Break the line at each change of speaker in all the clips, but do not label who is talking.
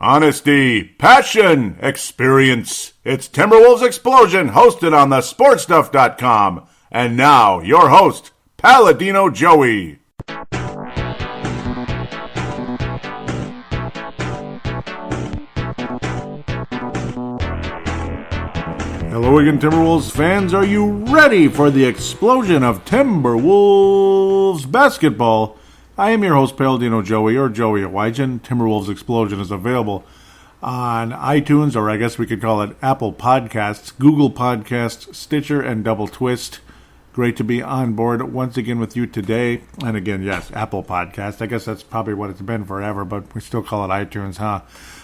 Honesty, passion, experience. It's Timberwolves Explosion, hosted on the sportstuff.com. And now, your host, Paladino Joey. Hello again, Timberwolves fans. Are you ready for the explosion of Timberwolves basketball? I am your host, Paladino Joey, or Joey at Wygen. Timberwolves Explosion is available on iTunes, or I guess we could call it Apple Podcasts, Google Podcasts, Stitcher, and Double Twist. Great to be on board once again with you today. And again, yes, Apple Podcasts. I guess that's probably what it's been forever, but we still call it iTunes, huh?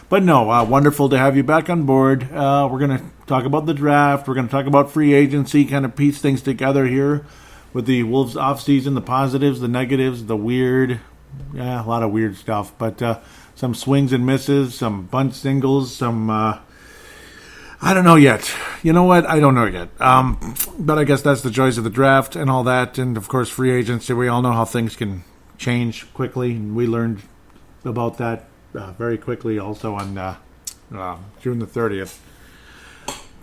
But no, wonderful to have you back on board. We're going to talk about the draft. We're going to talk about free agency, kind of piece things together here with the Wolves offseason, the positives, the negatives, the weird, a lot of weird stuff. But some swings and misses, some bunt singles, some, I don't know yet. You know what? I don't know yet. But I guess that's the joys of the draft and all that. And, of course, free agency. We all know how things can change quickly. And we learned about that very quickly also on June the 30th.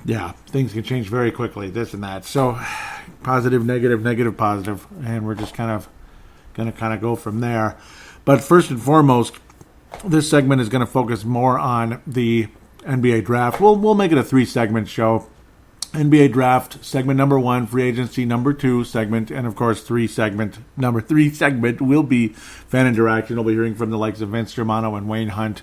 Yeah, things can change very quickly, this and that. So, positive, negative, positive. And we're just going to go from there. But first and foremost, this segment is going to focus more on the NBA draft. We'll make it a 3-segment show. NBA draft, segment number 1, free agency number 2 segment, and of course number 3 segment will be fan interaction. We'll be hearing from the likes of Vince Germano and Wayne Hunt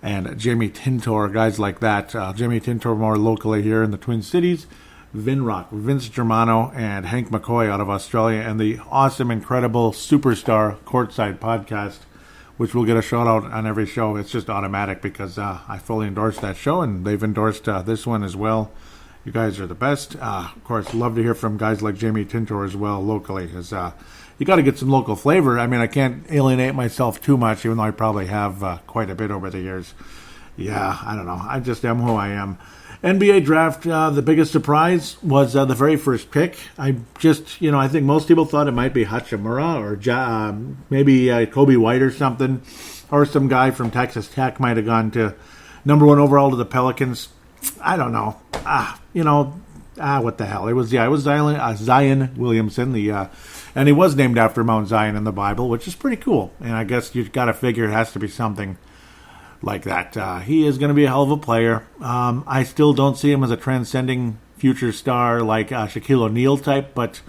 and Jamie Tintor, guys like that. Jamie Tintor more locally here in the Twin Cities. Vince Germano and Hank McCoy out of Australia, and the awesome, incredible superstar Courtside podcast, which we'll get a shout out on every show. It's just automatic because I fully endorse that show, and they've endorsed this one as well. You guys are the best. Of course, love to hear from guys like Jamie Tintor as well locally. Because you got to get some local flavor. I mean, I can't alienate myself too much, even though I probably have quite a bit over the years. Yeah, I don't know. I just am who I am. NBA draft, the biggest surprise was the very first pick. I think most people thought it might be Hachimura or maybe Kobe White or something, or some guy from Texas Tech might have gone to number 1 overall to the Pelicans. I don't know. What the hell? It was Zion Williamson, and he was named after Mount Zion in the Bible, which is pretty cool. And I guess you've got to figure it has to be something like that. He is going to be a hell of a player. I still don't see him as a transcending future star like Shaquille O'Neal type, but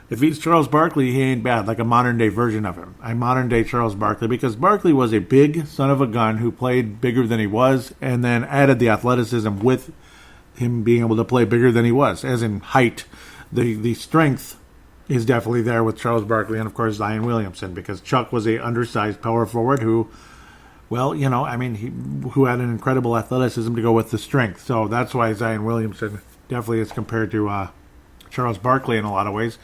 if he's Charles Barkley, he ain't bad, like a modern-day version of him. A modern-day Charles Barkley, because Barkley was a big son of a gun who played bigger than he was, and then added the athleticism with him being able to play bigger than he was, as in height. The strength is definitely there with Charles Barkley and, of course, Zion Williamson, because Chuck was a undersized power forward who had an incredible athleticism to go with the strength. So that's why Zion Williamson definitely is compared to Charles Barkley in a lot of ways.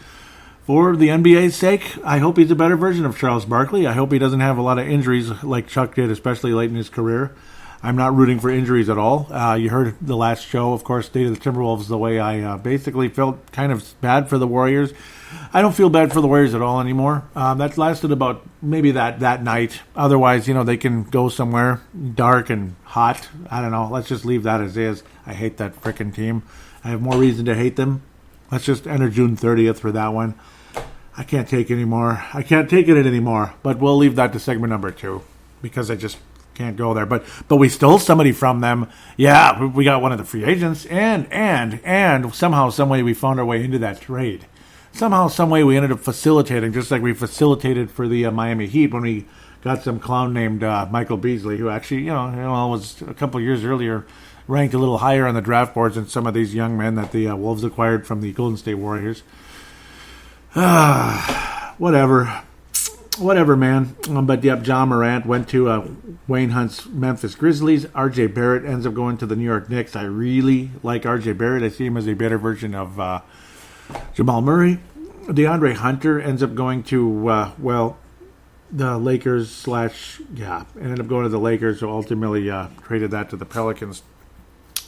For the NBA's sake, I hope he's a better version of Charles Barkley. I hope he doesn't have a lot of injuries like Chuck did, especially late in his career. I'm not rooting for injuries at all. You heard the last show, of course, State of the Timberwolves, the way I basically felt kind of bad for the Warriors. I don't feel bad for the Warriors at all anymore. That lasted about maybe that night. Otherwise, they can go somewhere dark and hot. I don't know. Let's just leave that as is. I hate that frickin' team. I have more reason to hate them. Let's just enter June 30th for that one. I can't take it anymore. But we'll leave that to segment number 2 because I just can't go there. But we stole somebody from them. Yeah, we got one of the free agents, and somehow, some way we found our way into that trade. Somehow, some way we ended up facilitating, just like we facilitated for the Miami Heat when we got some clown named Michael Beasley, who actually, was a couple of years earlier ranked a little higher on the draft boards than some of these young men that the Wolves acquired from the Golden State Warriors. Whatever, man. But yep, John Morant went to Wayne Hunt's Memphis Grizzlies. R.J. Barrett ends up going to the New York Knicks. I really like R.J. Barrett. I see him as a better version of Jamal Murray. DeAndre Hunter ends up going to, the Lakers ended up going to the Lakers, who ultimately traded that to the Pelicans,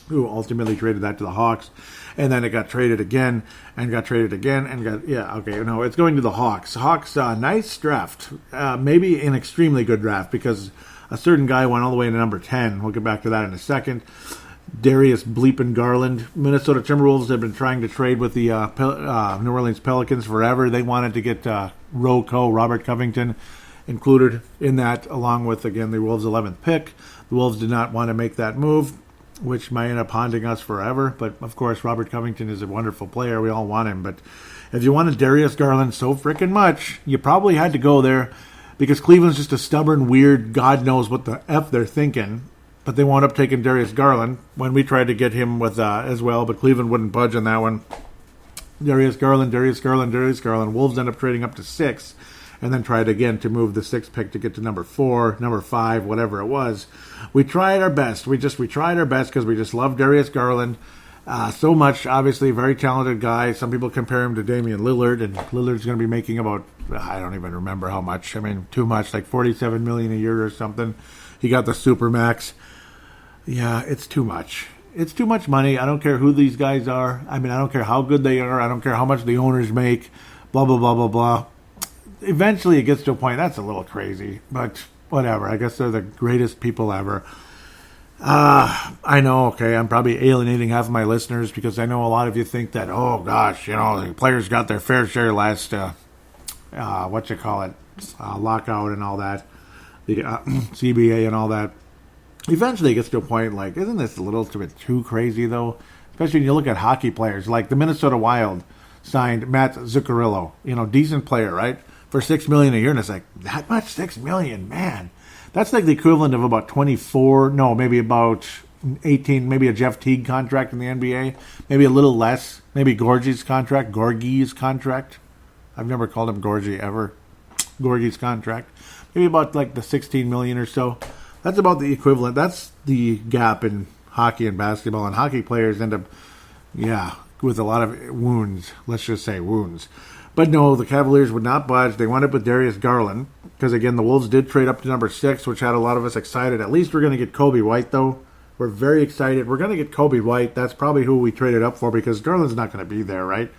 who ultimately traded that to the Hawks. And then it got traded again, and got traded again, and it's going to the Hawks. Hawks, nice draft. Maybe an extremely good draft, because A certain guy went all the way to number 10. We'll get back to that in a second. Darius bleeping Garland. Minnesota Timberwolves have been trying to trade with the New Orleans Pelicans forever. They wanted to get Robert Covington included in that, along with, again, the Wolves' 11th pick. The Wolves did not want to make that move, which might end up haunting us forever. But, of course, Robert Covington is a wonderful player. We all want him. But if you wanted Darius Garland so freaking much, you probably had to go there because Cleveland's just a stubborn, weird, God knows what the F they're thinking. But they wound up taking Darius Garland when we tried to get him with as well, but Cleveland wouldn't budge on that one. Darius Garland. Wolves end up trading up to 6, and then tried again to move the 6th pick to get to number 4, number 5, whatever it was. We tried our best. We tried our best because we just love Darius Garland so much. Obviously, very talented guy. Some people compare him to Damian Lillard, and Lillard's going to be making about, I don't even remember how much. I mean, too much, like $47 million a year or something. He got the Supermax. Yeah, it's too much. It's too much money. I don't care who these guys are. I mean, I don't care how good they are. I don't care how much the owners make. Blah, blah, blah, blah, blah. Eventually, it gets to a point, that's a little crazy. But whatever. I guess they're the greatest people ever. I know, okay, I'm probably alienating half of my listeners because I know a lot of you think that, oh, gosh, the players got their fair share last, lockout and all that. The CBA and all that. Eventually it gets to a point like, isn't this a little bit too crazy, though? Especially when you look at hockey players. Like the Minnesota Wild signed Matt Zuccarello. Decent player, right? For $6 million a year. And it's like, that much? $6 million? Man. That's like the equivalent of about 24, no, maybe about 18, maybe a Jeff Teague contract in the NBA. Maybe a little less. Maybe Gorgie's contract. I've never called him Gorgie ever. Gorgie's contract. Maybe about like the 16 million or so. That's about the equivalent. That's the gap in hockey and basketball. And hockey players end up, with a lot of wounds. Let's just say wounds. But no, the Cavaliers would not budge. They wound up with Darius Garland. Because, again, the Wolves did trade up to number 6, which had a lot of us excited. At least we're going to get Kobe White, though. We're very excited. We're going to get Kobe White. That's probably who we traded up for because Garland's not going to be there, right?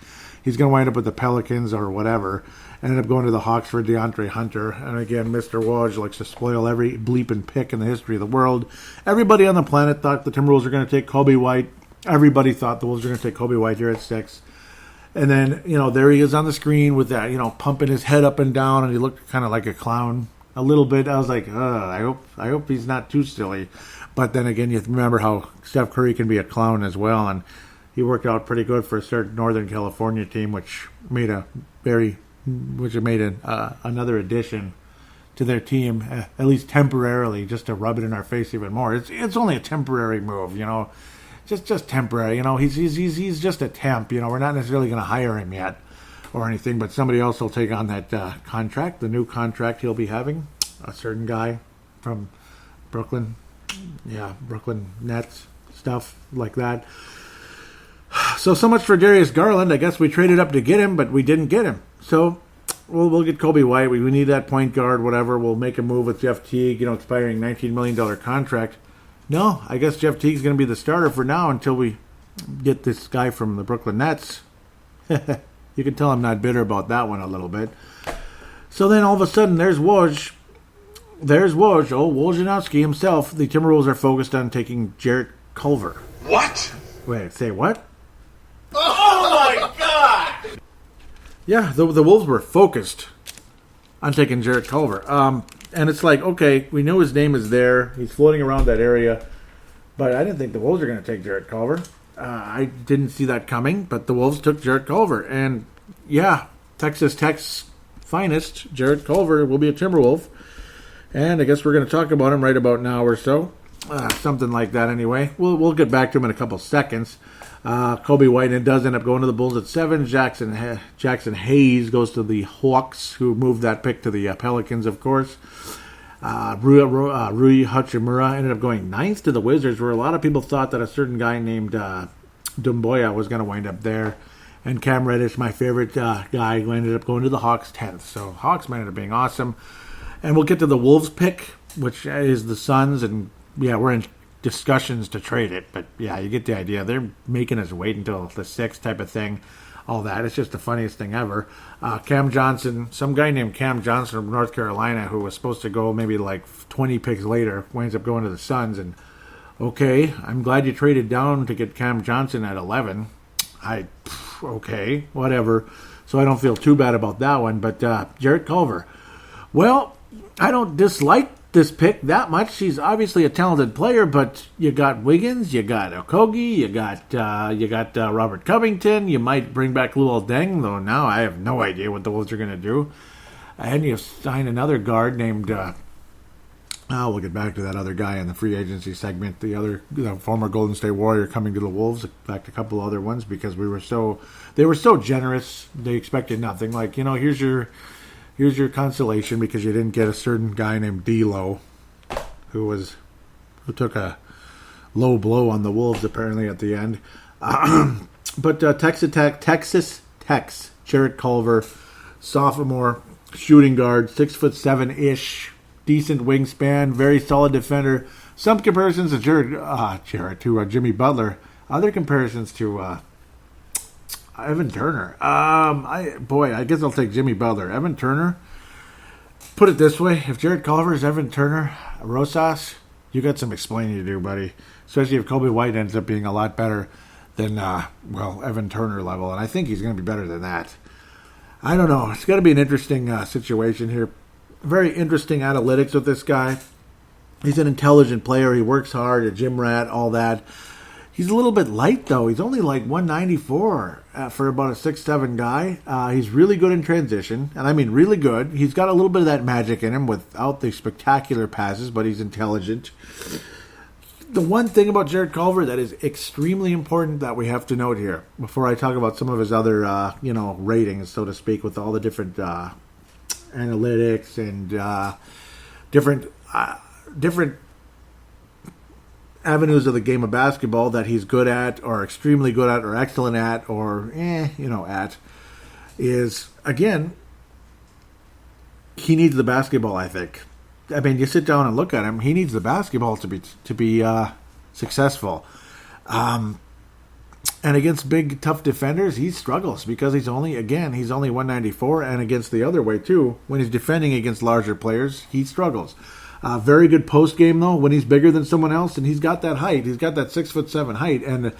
He's going to wind up with the Pelicans or whatever. Ended up going to the Hawks for DeAndre Hunter. And again, Mr. Woj likes to spoil every bleeping pick in the history of the world. Everybody on the planet thought the Timberwolves were going to take Kobe White. Everybody thought the Wolves were going to take Kobe White here at 6. And then, there he is on the screen with that, pumping his head up and down. And he looked kind of like a clown a little bit. I was like, I hope he's not too silly. But then again, you remember how Steph Curry can be a clown as well. And he worked out pretty good for a certain Northern California team, which made another addition to their team, at least temporarily, just to rub it in our face even more. It's only a temporary move, just temporary. He's just a temp. We're not necessarily going to hire him yet or anything, but somebody else will take on that contract, the new contract he'll be having. A certain guy from Brooklyn, Brooklyn Nets, stuff like that. So much for Darius Garland. I guess we traded up to get him, but we didn't get him. So we'll get Kobe White. We need that point guard, whatever. We'll make a move with Jeff Teague, expiring $19 million contract. No, I guess Jeff Teague's going to be the starter for now until we get this guy from the Brooklyn Nets. You can tell I'm not bitter about that one a little bit. So then all of a sudden, there's Woj. Wojnarowski himself. The Timberwolves are focused on taking Jarrett Culver.
What?
Wait, say what?
Oh my God!
Yeah, the Wolves were focused on taking Jarrett Culver. And it's like, okay, we know his name is there. He's floating around that area. But I didn't think the Wolves were going to take Jarrett Culver. I didn't see that coming, but the Wolves took Jarrett Culver. And, Texas Tech's finest, Jarrett Culver, will be a Timberwolf. And I guess we're going to talk about him right about now or so. Something like that anyway. We'll get back to him in a couple seconds. Kobe White does end up going to the Bulls at 7. Jackson Hayes goes to the Hawks, who moved that pick to the Pelicans, of course. Rui Hachimura ended up going 9th to the Wizards, where a lot of people thought that a certain guy named Dumboya was going to wind up there. And Cam Reddish, my favorite guy, who ended up going to the Hawks 10th. So Hawks ended up being awesome. And we'll get to the Wolves pick, which is the Suns, and we're in discussions to trade it, but you get the idea. They're making us wait until the 6th type of thing. all that. It's just the funniest thing ever. Cam Johnson, some guy named Cam Johnson from North Carolina who was supposed to go maybe like 20 picks later, winds up going to the Suns. And okay, I'm glad you traded down to get Cam Johnson at 11. Okay, whatever. So I don't feel too bad about that one. But Jarrett Culver, well, I don't dislike this pick that much. He's obviously a talented player, but you got Wiggins, you got Okogie, you got Robert Covington. You might bring back Luol Deng, though now I have no idea what the Wolves are going to do. And you sign another guard named. We'll get back to that other guy in the free agency segment. The former Golden State Warrior coming to the Wolves. In fact, a couple other ones because they were so generous. They expected nothing. Like, here's your consolation because you didn't get a certain guy named D'Lo, who took a low blow on the Wolves apparently at the end. But Texas Tech's Jarrett Culver, sophomore, shooting guard, 6'7" decent wingspan, very solid defender. Some comparisons to Jimmy Butler. Other comparisons to Evan Turner. I guess I'll take Jimmy Butler. Evan Turner. Put it this way: if Jarrett Culver is Evan Turner, Rosas, you got some explaining to do, buddy. Especially if Kobe White ends up being a lot better than Evan Turner level, and I think he's going to be better than that. I don't know. It's got to be an interesting situation here. Very interesting analytics with this guy. He's an intelligent player. He works hard, a gym rat, all that. He's a little bit light, though. He's only like 194 for about a 6'7" guy. He's really good in transition, and I mean really good. He's got a little bit of that magic in him without the spectacular passes, but he's intelligent. The one thing about Jarrett Culver that is extremely important that we have to note here, before I talk about some of his other, ratings, so to speak, with all the different analytics and different avenues of the game of basketball that he's good at or extremely good at or excellent at or is, again, he needs the basketball, I think. I mean, you sit down and look at him, he needs the basketball to be successful. And against big, tough defenders, he struggles because he's only 194, and against the other way, too. When he's defending against larger players, he struggles. Very good post game, though, when he's bigger than someone else, and he's got that height. He's got that 6'7" height. And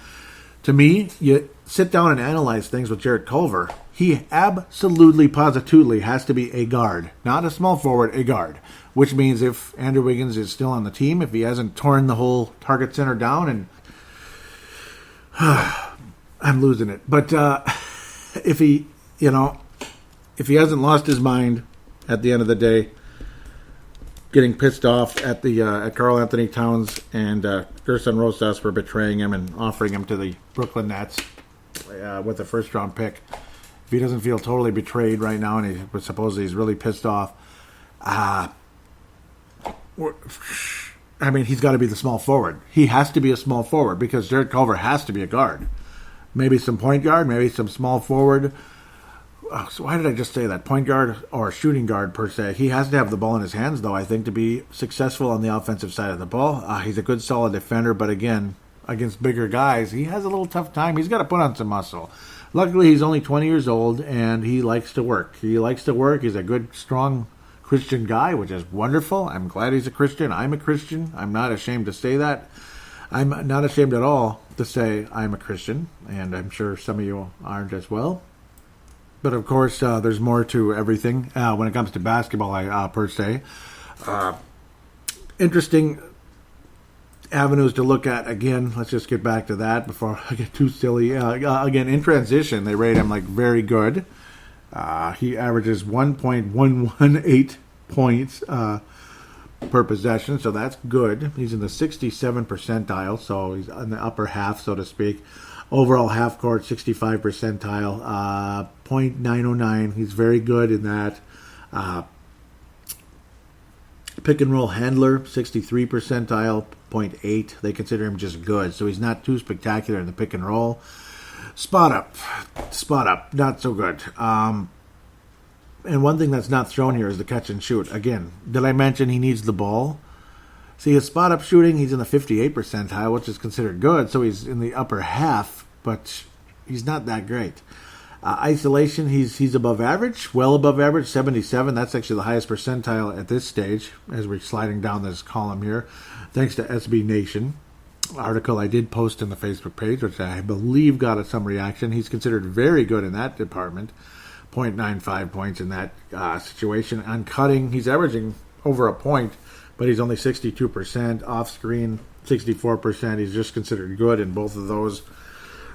to me, you sit down and analyze things with Jarrett Culver, he absolutely, positively has to be a guard. Not a small forward, a guard. Which means if Andrew Wiggins is still on the team, if he hasn't torn the whole target center down and I'm losing it. But if he hasn't lost his mind at the end of the day, getting pissed off at Karl Anthony Towns and Gerson Rosas for betraying him and offering him to the Brooklyn Nets with a first-round pick, if he doesn't feel totally betrayed right now and he's really pissed off, he's got to be the small forward. He has to be a small forward because Jarrett Culver has to be a guard. Maybe some point guard, maybe some small forward. So why did I just say that? Point guard or shooting guard, per se. He has to have the ball in his hands, though, I think, to be successful on the offensive side of the ball. He's a good, solid defender, but again, against bigger guys, he has a little tough time. He's got to put on some muscle. Luckily, he's only 20 years old, and he likes to work. He's a good, strong Christian guy, which is wonderful. I'm glad he's a Christian. I'm a Christian. I'm not ashamed to say that. I'm not ashamed at all to say I'm a Christian, and I'm sure some of you aren't as well. But of course, there's more to everything when it comes to basketball, per se. Interesting avenues to look at. Again, let's just get back to that before I get too silly. Again, in transition, they rate him like very good. He averages 1.118 points per possession, so that's good. He's in the 67th percentile, so he's in the upper half, so to speak. Overall half court, 65 percentile, .909. He's very good in that. Pick and roll handler, 63 percentile, .8. They consider him just good, so he's not too spectacular in the pick and roll. Spot up, not so good. And one thing that's not shown here is the catch and shoot. Again, did I mention he needs the ball? See, his spot up shooting, he's in the 58th percentile, which is considered good, so he's in the upper half, but he's not that great. Isolation, he's above average, well above average, 77. That's actually the highest percentile at this stage as we're sliding down this column here, thanks to SB Nation. Article I did post in the Facebook page, which I believe got some reaction. He's considered very good in that department, 0.95 points in that situation. On cutting, he's averaging over a point, but he's only 62%. Off screen, 64%. He's just considered good in both of those.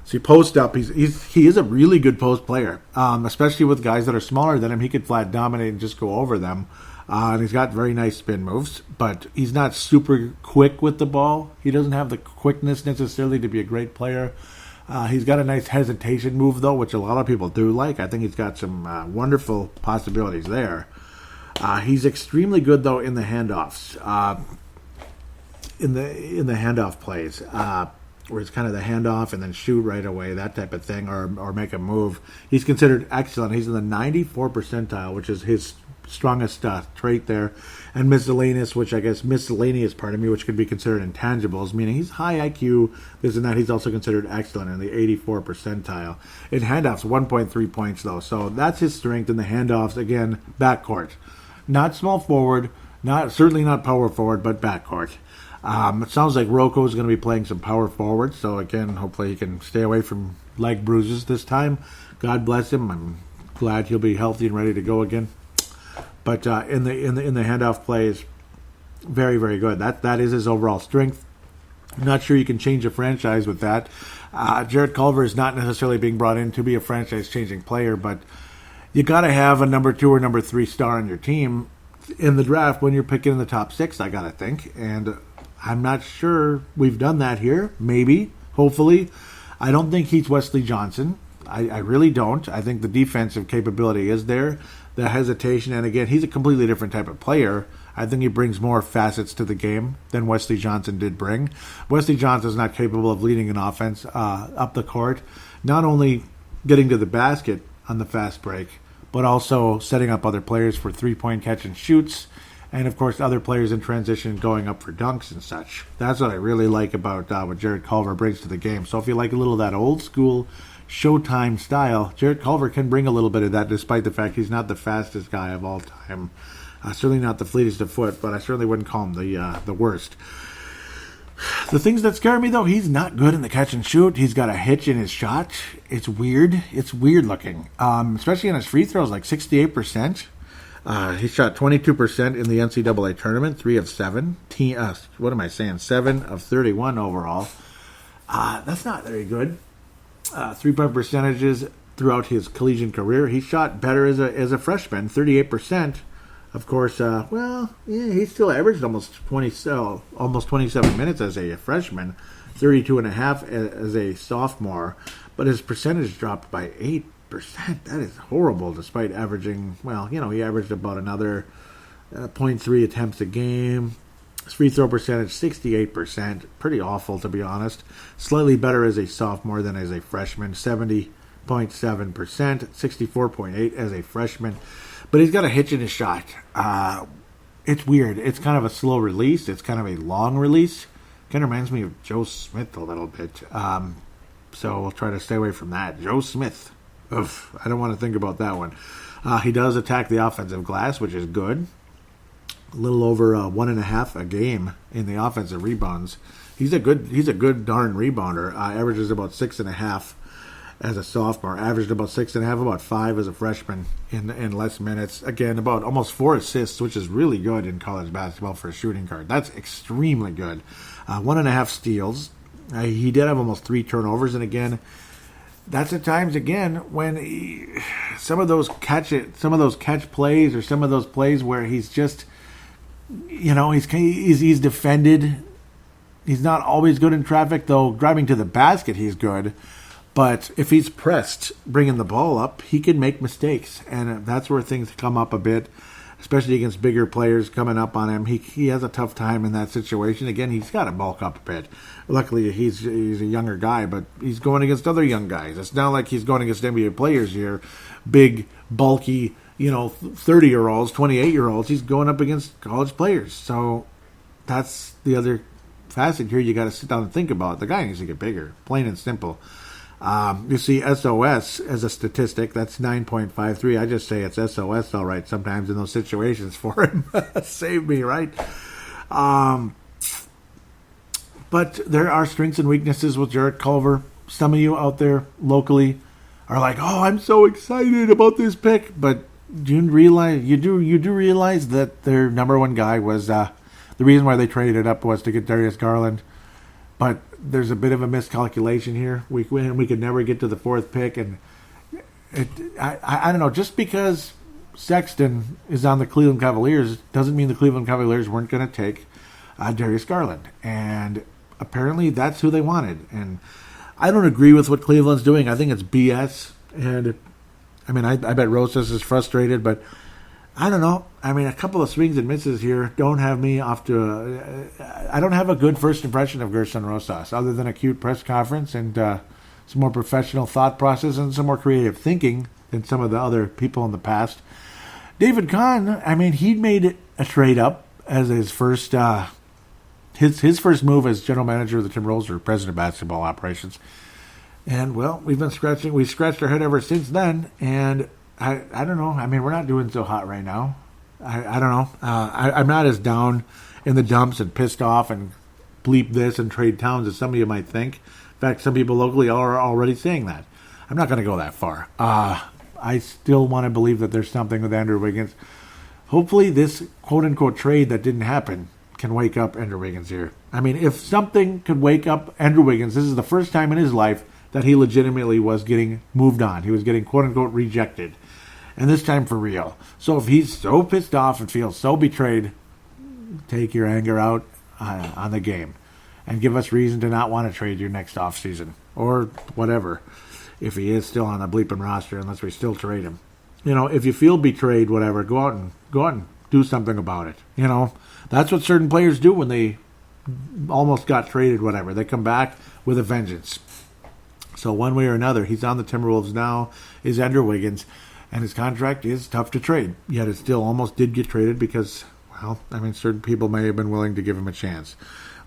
See, post up, he is a really good post player, especially with guys that are smaller than him. He could flat dominate and just go over them. And he's got very nice spin moves, but he's not super quick with the ball. He doesn't have the quickness necessarily to be a great player. He's got a nice hesitation move, though, which a lot of people do like. I think he's got some wonderful possibilities there. He's extremely good, though, in the handoffs, in the handoff plays. Where it's kind of the handoff and then shoot right away, that type of thing, or make a move. He's considered excellent. He's in the 94 percentile, which is his strongest trait there. And miscellaneous, which I guess miscellaneous part of me, which could be considered intangibles, meaning he's high IQ, this and that. He's also considered excellent in the 84 percentile. In handoffs, 1.3 points, though. So that's his strength in the handoffs. Again, backcourt. Not small forward, certainly not power forward, but backcourt. It sounds like Rocco is going to be playing some power forward, so again, hopefully he can stay away from leg bruises this time. God bless him. I'm glad he'll be healthy and ready to go again. But in the handoff plays, very, very good. That is his overall strength. I'm not sure you can change a franchise with that. Jarrett Culver is not necessarily being brought in to be a franchise-changing player, but you got to have a number 2 or number 3 star on your team in the draft when you're picking in the top 6, I got to think. And I'm not sure we've done that here. Maybe, hopefully. I don't think he's Wesley Johnson. I really don't. I think the defensive capability is there. The hesitation, and again, he's a completely different type of player. I think he brings more facets to the game than Wesley Johnson did bring. Wesley Johnson is not capable of leading an offense up the court, not only getting to the basket on the fast break, but also setting up other players for three-point catch and shoots, and, of course, other players in transition going up for dunks and such. That's what I really like about what Jarrett Culver brings to the game. So if you like a little of that old-school Showtime style, Jarrett Culver can bring a little bit of that, despite the fact he's not the fastest guy of all time. Certainly not the fleetest of foot, but I certainly wouldn't call him the worst. The things that scare me, though, he's not good in the catch and shoot. He's got a hitch in his shot. It's weird. It's weird looking, especially in his free throws, like 68%. He shot 22% in the NCAA tournament, 3 of 7. 7 of 31 overall. That's not very good. 3-point percentages throughout his collegiate career. He shot better as a freshman, 38%. Of course, he still averaged almost 27 minutes as a freshman, 32.5 as a sophomore, but his percentage dropped by 8%. That is horrible, despite averaging, he averaged about another 0.3 attempts a game. His free throw percentage, 68%. Pretty awful, to be honest. Slightly better as a sophomore than as a freshman, 70.7%, 64.8 as a freshman. But he's got a hitch in his shot. It's weird. It's kind of a slow release. It's kind of a long release. Kind of reminds me of Joe Smith a little bit. So we'll try to stay away from that. Joe Smith. Oof, I don't want to think about that one. He does attack the offensive glass, which is good. A little over 1.5 a game in the offensive rebounds. He's a good darn rebounder. Averages about 6.5 as a sophomore. Averaged about 6.5, about 5 as a freshman in less minutes. Again, about almost 4 assists, which is really good in college basketball for a shooting guard. That's extremely good. 1.5 steals. He did have almost 3 turnovers, and again, that's at times again when some of those catch plays, or some of those plays where he's just, he's defended. He's not always good in traffic, though. Driving to the basket, he's good. But if he's pressed, bringing the ball up, he can make mistakes, and that's where things come up a bit, especially against bigger players coming up on him. He has a tough time in that situation. Again, he's got to bulk up a bit. Luckily, he's a younger guy, but he's going against other young guys. It's not like he's going against NBA players here, big, bulky, 30-year-olds, 28-year-olds. He's going up against college players. So that's the other facet here you got to sit down and think about. The guy needs to get bigger, plain and simple. You see SOS as a statistic. That's 9.53. I just say it's SOS all right sometimes in those situations for him. Save me, right? But there are strengths and weaknesses with Jarrett Culver. Some of you out there locally are like, "Oh, I'm so excited about this pick," but do you realize you do realize that their number one guy was the reason why they traded it up was to get Darius Garland. But there's a bit of a miscalculation here. We could never get to the fourth pick, and I don't know. Just because Sexton is on the Cleveland Cavaliers doesn't mean the Cleveland Cavaliers weren't going to take Darius Garland, and apparently that's who they wanted. And I don't agree with what Cleveland's doing. I think it's BS. And I mean, I bet Rosas is frustrated, but I don't know. I mean, a couple of swings and misses here don't have me off to. I don't have a good first impression of Gerson Rosas, other than a cute press conference and some more professional thought process and some more creative thinking than some of the other people in the past. David Kahn, I mean, he made a trade up as his first. His first move as general manager of the Timberwolves or president of basketball operations. And, well, we scratched our head ever since then. And I don't know. I mean, we're not doing so hot right now. I don't know. I'm not as down in the dumps and pissed off and bleep this and trade towns as some of you might think. In fact, some people locally are already saying that. I'm not going to go that far. I still want to believe that there's something with Andrew Wiggins. Hopefully this quote-unquote trade that didn't happen can wake up Andrew Wiggins here. I mean, if something could wake up Andrew Wiggins, this is the first time in his life that he legitimately was getting moved on. He was getting quote-unquote rejected. And this time for real. So if he's so pissed off and feels so betrayed, take your anger out on the game and give us reason to not want to trade you next offseason or whatever, if he is still on the bleeping roster, unless we still trade him. You know, if you feel betrayed, whatever, go out and do something about it. You know, that's what certain players do when they almost got traded, whatever. They come back with a vengeance. So one way or another, he's on the Timberwolves now, is Andrew Wiggins, and his contract is tough to trade. Yet it still almost did get traded because, well, I mean, certain people may have been willing to give him a chance.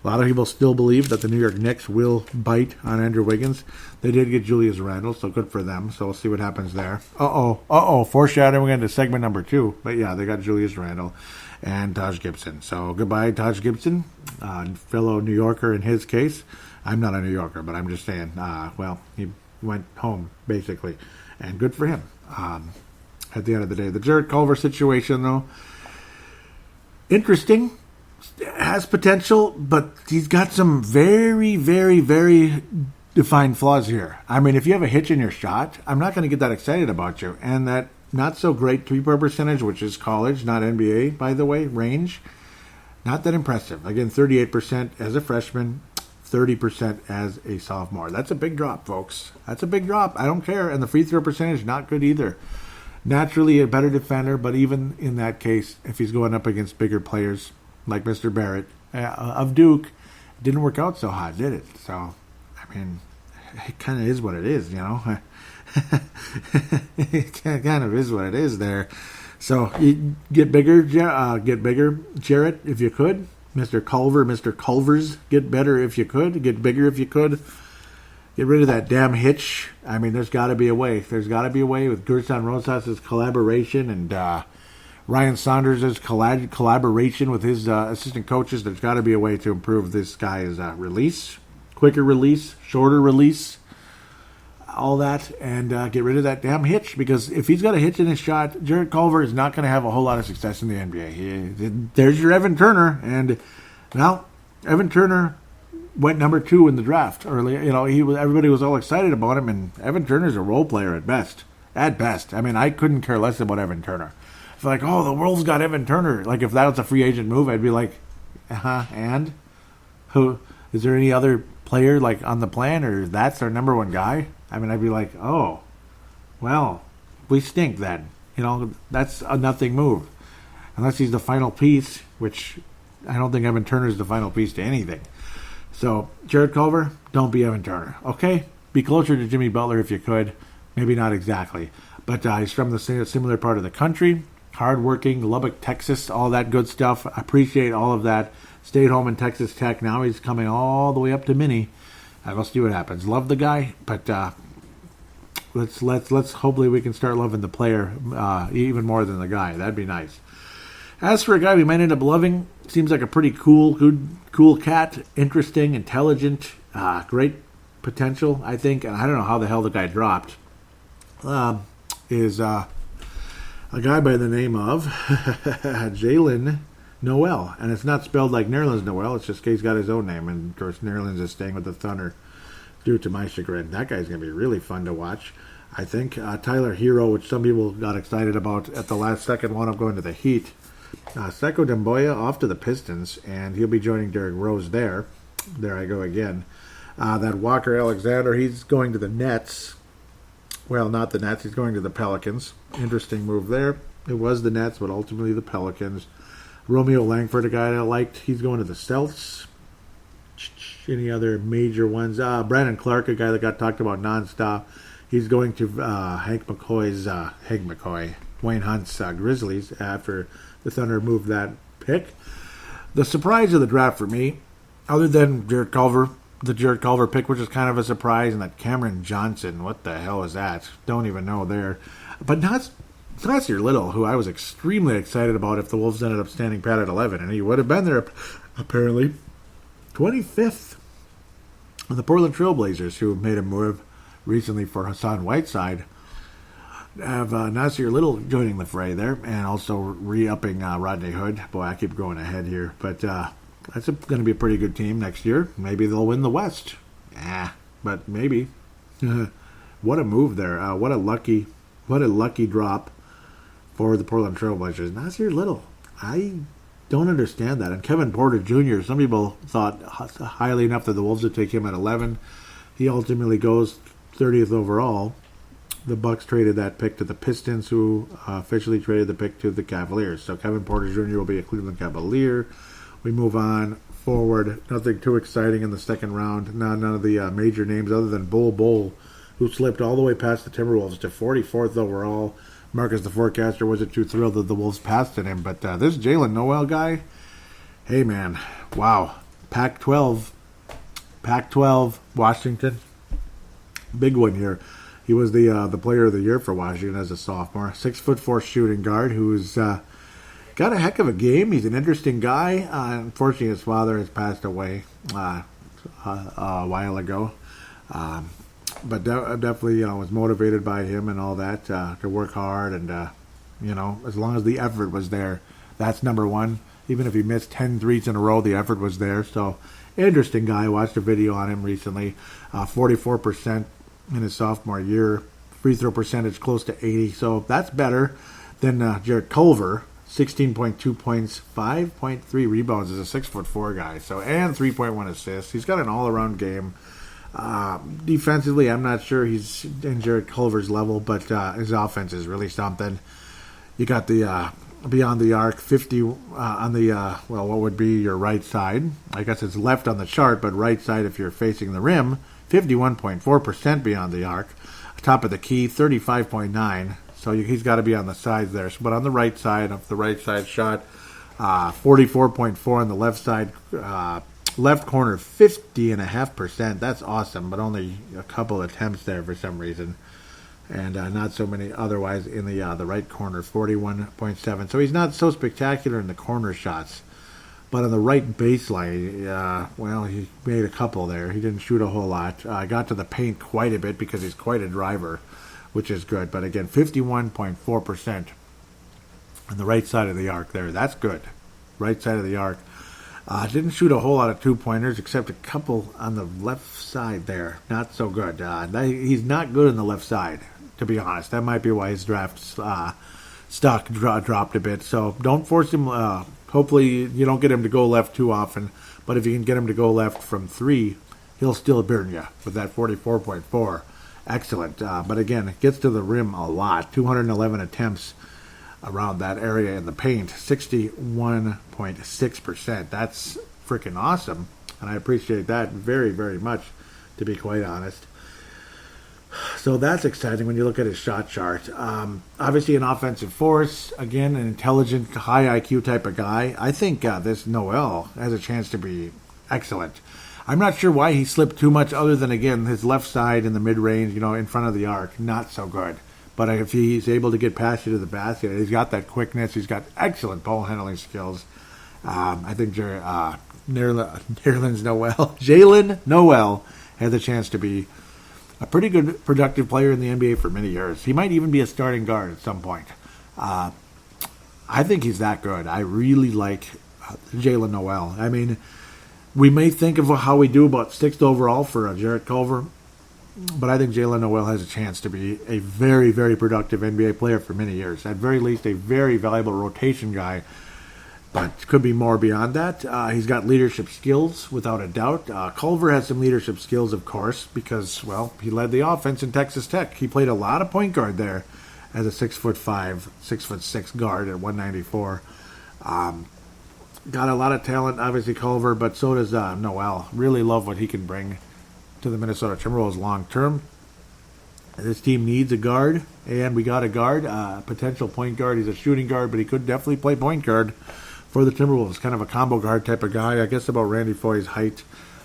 A lot of people still believe that the New York Knicks will bite on Andrew Wiggins. They did get Julius Randle, so good for them. So we'll see what happens there. Foreshadowing into segment number 2. But yeah, they got Julius Randle and Taj Gibson. So goodbye, Taj Gibson, fellow New Yorker in his case. I'm not a New Yorker, but I'm just saying, he went home, basically. And good for him. At the end of the day. The Jarrett Culver situation, though, interesting. Has potential, but he's got some very, very, very defined flaws here. I mean, if you have a hitch in your shot, I'm not going to get that excited about you. And that not so great three-point percentage, which is college, not NBA, by the way, range, not that impressive. Again, 38% as a freshman, 30% as a sophomore. That's a big drop, folks. That's a big drop. I don't care. And the free throw percentage, not good either. Naturally a better defender, but even in that case, if he's going up against bigger players, like Mr. Barrett of Duke, it didn't work out so hot, did it? So, I mean, it kind of is what it is, you know. It kind of is what it is there. So, you get bigger, Jarrett, if you could. Mr. Culver, Mr. Culvers, get better if you could. Get bigger if you could. Get rid of that damn hitch. I mean, there's got to be a way. There's got to be a way with Gerson Rosas' collaboration and Ryan Saunders' collaboration with his assistant coaches. There's got to be a way to improve this guy's release, quicker release, shorter release, all that, and get rid of that damn hitch. Because if he's got a hitch in his shot, Jarrett Culver is not going to have a whole lot of success in the NBA. There's your Evan Turner, and well, Evan Turner went number 2 in the draft early. You know, everybody was all excited about him, and Evan Turner's a role player at best. At best, I mean, I couldn't care less about Evan Turner. If like, oh, the world's got Evan Turner. Like, if that was a free agent move, I'd be like, and? Who? Is there any other player, like, on the plan, or that's our number one guy? I mean, I'd be like, oh, well, we stink then. You know, that's a nothing move. Unless he's the final piece, which I don't think Evan Turner's the final piece to anything. So, Jarrett Culver, don't be Evan Turner, okay? Be closer to Jimmy Butler if you could. Maybe not exactly. But he's from the similar part of the country. Hardworking, Lubbock, Texas, all that good stuff. I appreciate all of that. Stayed home in Texas Tech. Now he's coming all the way up to Mini. We'll see what happens. Love the guy, but Let's hopefully we can start loving the player even more than the guy. That'd be nice. As for a guy we might end up loving, seems like a pretty cool cat, interesting, intelligent, great potential, I think. And I don't know how the hell the guy dropped. Is a guy by the name of Jalen Noel. And it's not spelled like Nerlens Noel. It's just he's got his own name. And, of course, Nerlens is staying with the Thunder due to my chagrin. That guy's going to be really fun to watch, I think. Tyler Hero, which some people got excited about at the last second, wound up going to the Heat. Seko Demboya off to the Pistons, and he'll be joining Derrick Rose there. There I go again. That Walker Alexander, he's going to the Nets. Well, not the Nets. He's going to the Pelicans. Interesting move there. It was the Nets, but ultimately the Pelicans. Romeo Langford, a guy that I liked. He's going to the Celtics. Any other major ones? Brandon Clark, a guy that got talked about nonstop. He's going to Hank McCoy, Wayne Hunt's Grizzlies after the Thunder moved that pick. The surprise of the draft for me, other than Jarrett Culver, the Jarrett Culver pick, which is kind of a surprise, and that Cameron Johnson, what the hell is that? Don't even know there. But Nasir Little, who I was extremely excited about if the Wolves ended up standing pat at 11, and he would have been there apparently. 25th. The Portland Trailblazers, who made a move recently for Hassan Whiteside, have Nasir Little joining the fray there, and also re-upping Rodney Hood. Boy, I keep going ahead here, but that's going to be a pretty good team next year. Maybe they'll win the West. But maybe. What a move there! What a lucky drop for the Portland Trailblazers. Nasir Little, I don't understand that. And Kevin Porter Jr., some people thought highly enough that the Wolves would take him at 11. He ultimately goes 30th overall. The Bucks traded that pick to the Pistons, who officially traded the pick to the Cavaliers. So Kevin Porter Jr. will be a Cleveland Cavalier. We move on forward. Nothing too exciting in the second round. None of the major names other than Bull, who slipped all the way past the Timberwolves to 44th overall. Marcus the Forecaster wasn't too thrilled that the Wolves passed at him. But this Jalen Noel guy, hey man, wow. Pac-12, Washington. Big one here. He was the player of the year for Washington as a sophomore. 6'4" shooting guard who's got a heck of a game. He's an interesting guy. Unfortunately, his father has passed away a while ago. But definitely, was motivated by him and all that to work hard. And, as long as the effort was there, that's number one. Even if he missed 10 threes in a row, the effort was there. So, interesting guy. I watched a video on him recently. 44% in his sophomore year. Free throw percentage close to 80. So, that's better than Jarrett Culver. 16.2 points, 5.3 rebounds as a 6'4" guy. So, and 3.1 assists. He's got an all-around game. Defensively, I'm not sure he's in Jarrett Culver's level, but his offense is really something. You got the beyond the arc, 50 on the, what would be your right side. I guess it's left on the chart, but right side if you're facing the rim, 51.4% beyond the arc. Top of the key, 35.9. So he's got to be on the sides there. But on the right side, of the right side shot, 44.4 on the left side. Left corner, 50.5%. That's awesome, but only a couple attempts there for some reason. And not so many otherwise in the right corner, 41.7. So he's not so spectacular in the corner shots. But on the right baseline, he made a couple there. He didn't shoot a whole lot. Got to the paint quite a bit because he's quite a driver, which is good. But again, 51.4% on the right side of the arc there. That's good. Right side of the arc. Didn't shoot a whole lot of two-pointers except a couple on the left side there. Not so good. He's not good on the left side, to be honest. That might be why his draft stock dropped a bit. So don't force him. Hopefully you don't get him to go left too often. But if you can get him to go left from 3, he'll still burn you with that 44.4. Excellent. But again, it gets to the rim a lot. 211 attempts around that area in the paint, 61.6%. That's freaking awesome, and I appreciate that very, very much, to be quite honest. So that's exciting when you look at his shot chart. Obviously an offensive force, again, an intelligent, high IQ type of guy. I think this Noel has a chance to be excellent. I'm not sure why he slipped too much other than, again, his left side in the mid-range, in front of the arc. Not so good. But if he's able to get past you to the basket, he's got that quickness. He's got excellent ball handling skills. I think Jalen Noel has a chance to be a pretty good, productive player in the NBA for many years. He might even be a starting guard at some point. I think he's that good. I really like Jalen Noel. I mean, we may think of how we do about 6th overall for Jarrett Culver, but I think Jalen Noel has a chance to be a very, very productive NBA player for many years. At very least, a very valuable rotation guy, but could be more beyond that. He's got leadership skills, without a doubt. Culver has some leadership skills, of course, because, well, he led the offense in Texas Tech. He played a lot of point guard there as a 6'5", 6'6" guard at 194. Got a lot of talent, obviously, Culver, but so does Noel. Really love what he can bring to the Minnesota Timberwolves long term. This team needs a guard, and we got a guard, potential point guard. He's a shooting guard, but he could definitely play point guard for the Timberwolves. Kind of a combo guard type of guy. I guess about Randy Foy's height,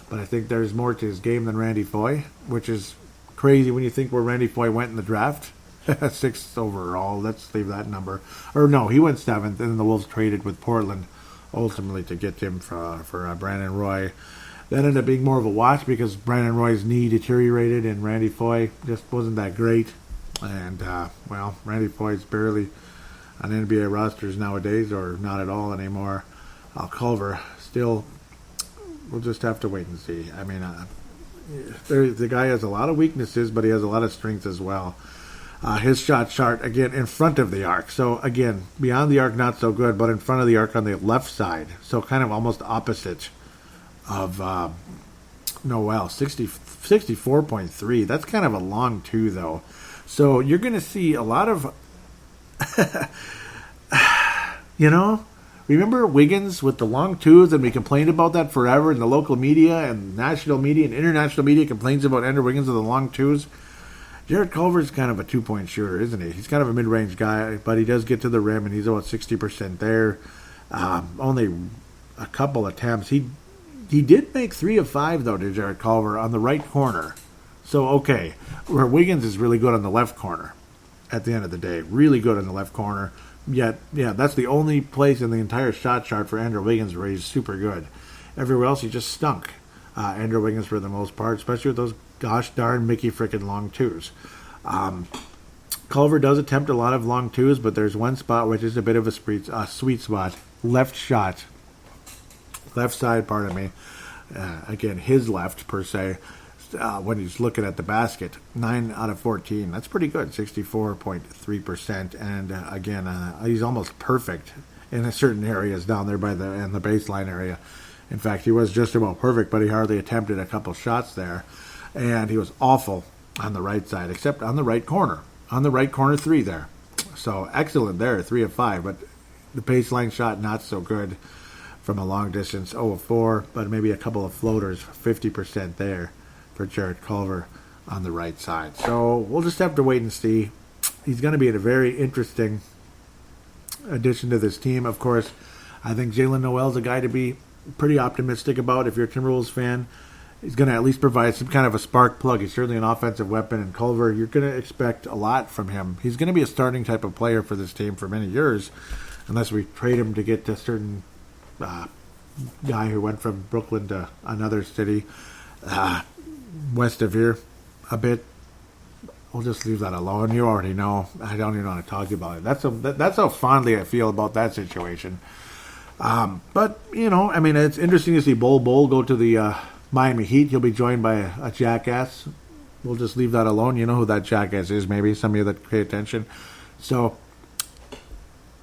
but I think there's more to his game than Randy Foy, which is crazy when you think where Randy Foy went in the draft. 6th overall. Let's leave that number. Or no, he went 7th, and then the Wolves traded with Portland ultimately to get him for Brandon Roy. That ended up being more of a watch because Brandon Roy's knee deteriorated and Randy Foy just wasn't that great. And, Randy Foy's barely on NBA rosters nowadays, or not at all anymore. Culver, still, we'll just have to wait and see. I mean, the guy has a lot of weaknesses, but he has a lot of strengths as well. His shot chart, again, in front of the arc. So, again, beyond the arc, not so good, but in front of the arc on the left side. So, kind of almost opposite of Noel. 64.3. That's kind of a long 2, though. So, you're going to see a lot of, remember Wiggins with the long 2s, and we complained about that forever, and the local media and national media and international media complains about Andrew Wiggins with the long 2s. Jarrett Culver is kind of a 2-point shooter, isn't he? He's kind of a mid-range guy, but he does get to the rim, and he's about 60% there. Only a couple attempts. He did make 3 of 5, though, to Jarrett Culver on the right corner. So, okay, where Wiggins is really good on the left corner at the end of the day. Really good on the left corner. Yet, yeah, that's the only place in the entire shot chart for Andrew Wiggins where he's super good. Everywhere else, he just stunk. Andrew Wiggins for the most part, especially with those gosh darn Mickey frickin' long 2s. Culver does attempt a lot of long 2s, but there's one spot which is a bit of a sweet spot. Left shot. Left side, pardon me. Again, his left, per se, when he's looking at the basket. 9 out of 14. That's pretty good, 64.3%. And again, he's almost perfect in certain areas down there in the baseline area. In fact, he was just about perfect, but he hardly attempted a couple shots there. And he was awful on the right side, except on the right corner. On the right corner 3 there. So excellent there, 3 of 5. But the baseline shot, not so good from a long distance, 0 of 4. But maybe a couple of floaters, 50% there for Jarrett Culver on the right side. So we'll just have to wait and see. He's going to be a very interesting addition to this team. Of course, I think Jalen Noel's a guy to be pretty optimistic about if you're a Timberwolves fan. He's going to at least provide some kind of a spark plug. He's certainly an offensive weapon. And Culver, you're going to expect a lot from him. He's going to be a starting type of player for this team for many years, unless we trade him to get a certain guy who went from Brooklyn to another city west of here a bit. We'll just leave that alone. You already know. I don't even want to talk about it. That's how fondly I feel about that situation. But, I mean, it's interesting to see Bol go to the Miami Heat. He'll be joined by a jackass. We'll just leave that alone. You know who that jackass is, maybe. Some of you that pay attention. So,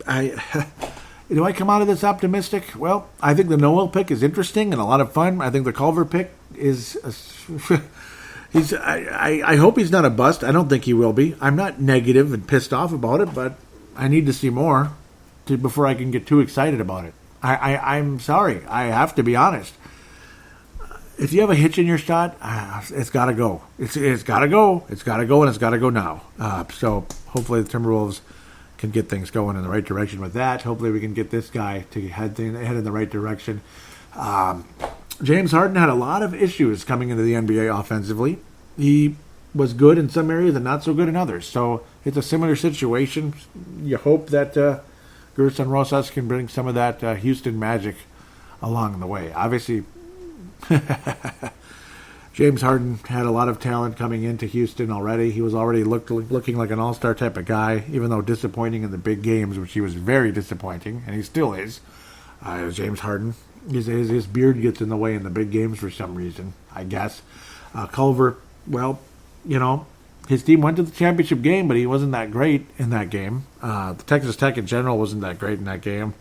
do I come out of this optimistic? Well, I think the Noel pick is interesting and a lot of fun. I think the Culver pick is... I hope he's not a bust. I don't think he will be. I'm not negative and pissed off about it, but I need to see more before I can get too excited about it. I'm sorry. I have to be honest. If you have a hitch in your shot, it's got to go. It's got to go. It's got to go, and it's got to go now. So hopefully the Timberwolves can get things going in the right direction with that. Hopefully we can get this guy to head in the right direction. James Harden had a lot of issues coming into the NBA offensively. He was good in some areas and not so good in others. So it's a similar situation. You hope that Gerson Rosas can bring some of that Houston magic along the way. Obviously, James Harden had a lot of talent coming into Houston already. He was already looking like an all-star type of guy, even though disappointing in the big games, which he was very disappointing, and he still is. James Harden, his beard gets in the way in the big games for some reason, I guess. Culver, well, his team went to the championship game, but he wasn't that great in that game. The Texas Tech in general wasn't that great in that game.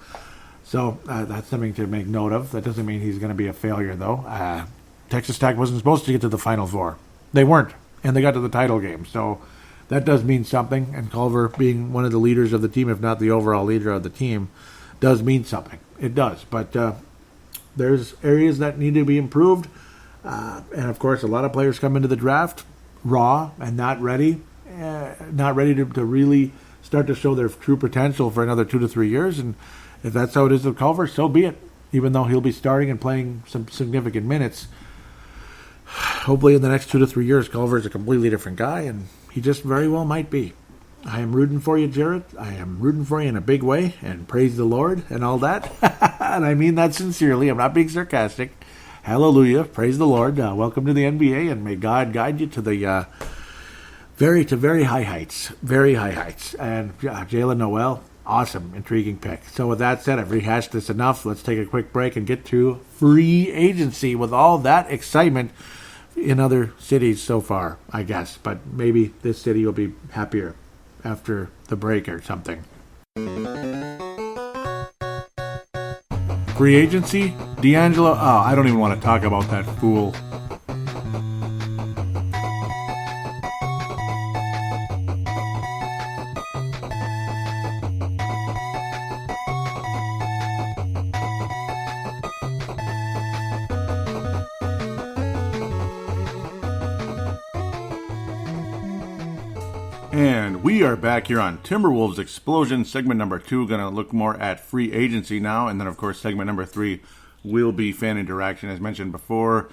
So that's something to make note of. That doesn't mean he's going to be a failure, though. Texas Tech wasn't supposed to get to the Final Four. They weren't, and they got to the title game. So that does mean something, and Culver being one of the leaders of the team, if not the overall leader of the team, does mean something. It does, but there's areas that need to be improved. And, of course, a lot of players come into the draft raw and not ready to really start to show their true potential for another 2 to 3 years. And if that's how it is with Culver, so be it. Even though he'll be starting and playing some significant minutes, hopefully in the next 2 to 3 years, Culver is a completely different guy, and he just very well might be. I am rooting for you, Jarrett. I am rooting for you in a big way, and praise the Lord and all that. And I mean that sincerely. I'm not being sarcastic. Hallelujah. Praise the Lord. Welcome to the NBA, and may God guide you to the very high heights. Very high heights. And Jalen Noel, awesome, intriguing pick. So with that said, I've rehashed this enough. Let's take a quick break and get to free agency with all that excitement in other cities so far, I guess. But maybe this city will be happier after the break or something. Free agency? D'Angelo? Oh, I don't even want to talk about that fool. And we are back here on Timberwolves Explosion, segment number 2. Going to look more at free agency now. And then, of course, segment number 3 will be fan interaction, as mentioned before.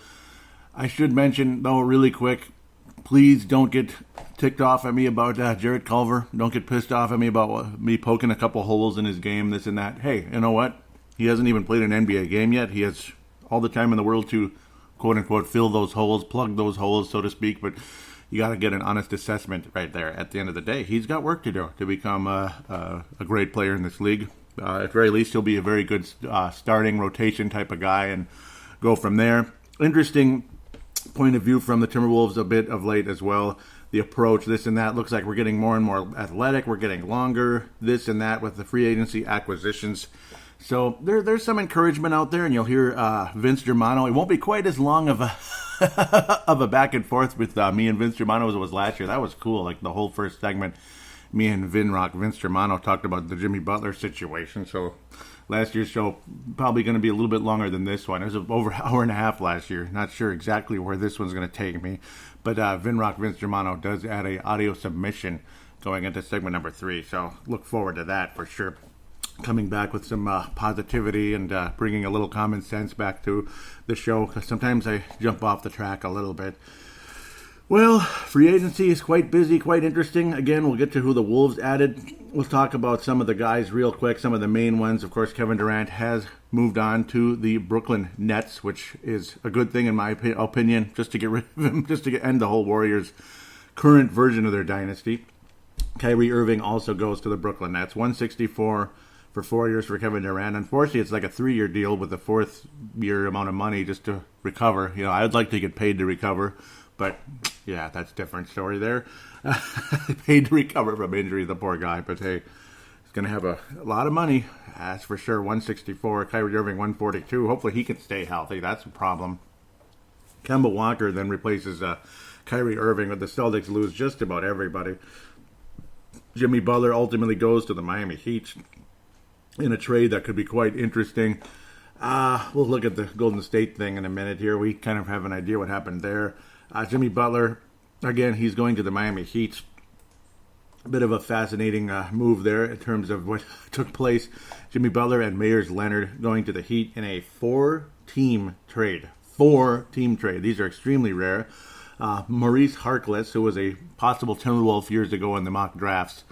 I should mention, though, really quick, please don't get ticked off at me about Jarrett Culver. Don't get pissed off at me about me poking a couple holes in his game, this and that. Hey, you know what? He hasn't even played an NBA game yet. He has all the time in the world to, quote-unquote, fill those holes, plug those holes, so to speak. But you got to get an honest assessment right there at the end of the day. He's got work to do to become a great player in this league. At the very least, he'll be a very good starting rotation type of guy and go from there. Interesting point of view from the Timberwolves a bit of late as well. The approach, this and that, looks like we're getting more and more athletic. We're getting longer, this and that with the free agency acquisitions. So there's some encouragement out there, and you'll hear Vince Germano. It won't be quite as long of a of a back and forth with me and Vince Germano as it was last year. That was cool. Like the whole first segment, me and Vince Germano talked about the Jimmy Butler situation. So last year's show probably going to be a little bit longer than this one. It was over an hour and a half last year. Not sure exactly where this one's going to take me. But Vince Germano does add a audio submission going into segment number 3. So look forward to that for sure. Coming back with some positivity and bringing a little common sense back to the show, because sometimes I jump off the track a little bit. Well, free agency is quite busy, quite interesting. Again, we'll get to who the Wolves added. We'll talk about some of the guys real quick, some of the main ones. Of course, Kevin Durant has moved on to the Brooklyn Nets, which is a good thing in my opinion, just to get rid of him, just to end the whole Warriors' current version of their dynasty. Kyrie Irving also goes to the Brooklyn Nets, 164 for 4 years for Kevin Durant. Unfortunately, it's like a 3-year deal with a 4th-year amount of money just to recover. You know, I'd like to get paid to recover, but yeah, that's a different story there. Paid to recover from injury, the poor guy, but hey, he's going to have a lot of money, that's for sure. 164, Kyrie Irving 142. Hopefully he can stay healthy. That's a problem. Kemba Walker then replaces Kyrie Irving, with the Celtics lose just about everybody. Jimmy Butler ultimately goes to the Miami Heat in a trade that could be quite interesting. We'll look at the Golden State thing in a minute here. We kind of have an idea what happened there. Jimmy Butler, again, he's going to the Miami Heat. A bit of a fascinating move there in terms of what took place. Jimmy Butler and Meyers Leonard going to the Heat in a four-team trade. Four-team trade. These are extremely rare. Maurice Harkless, who was a possible Timberwolf years ago in the mock drafts,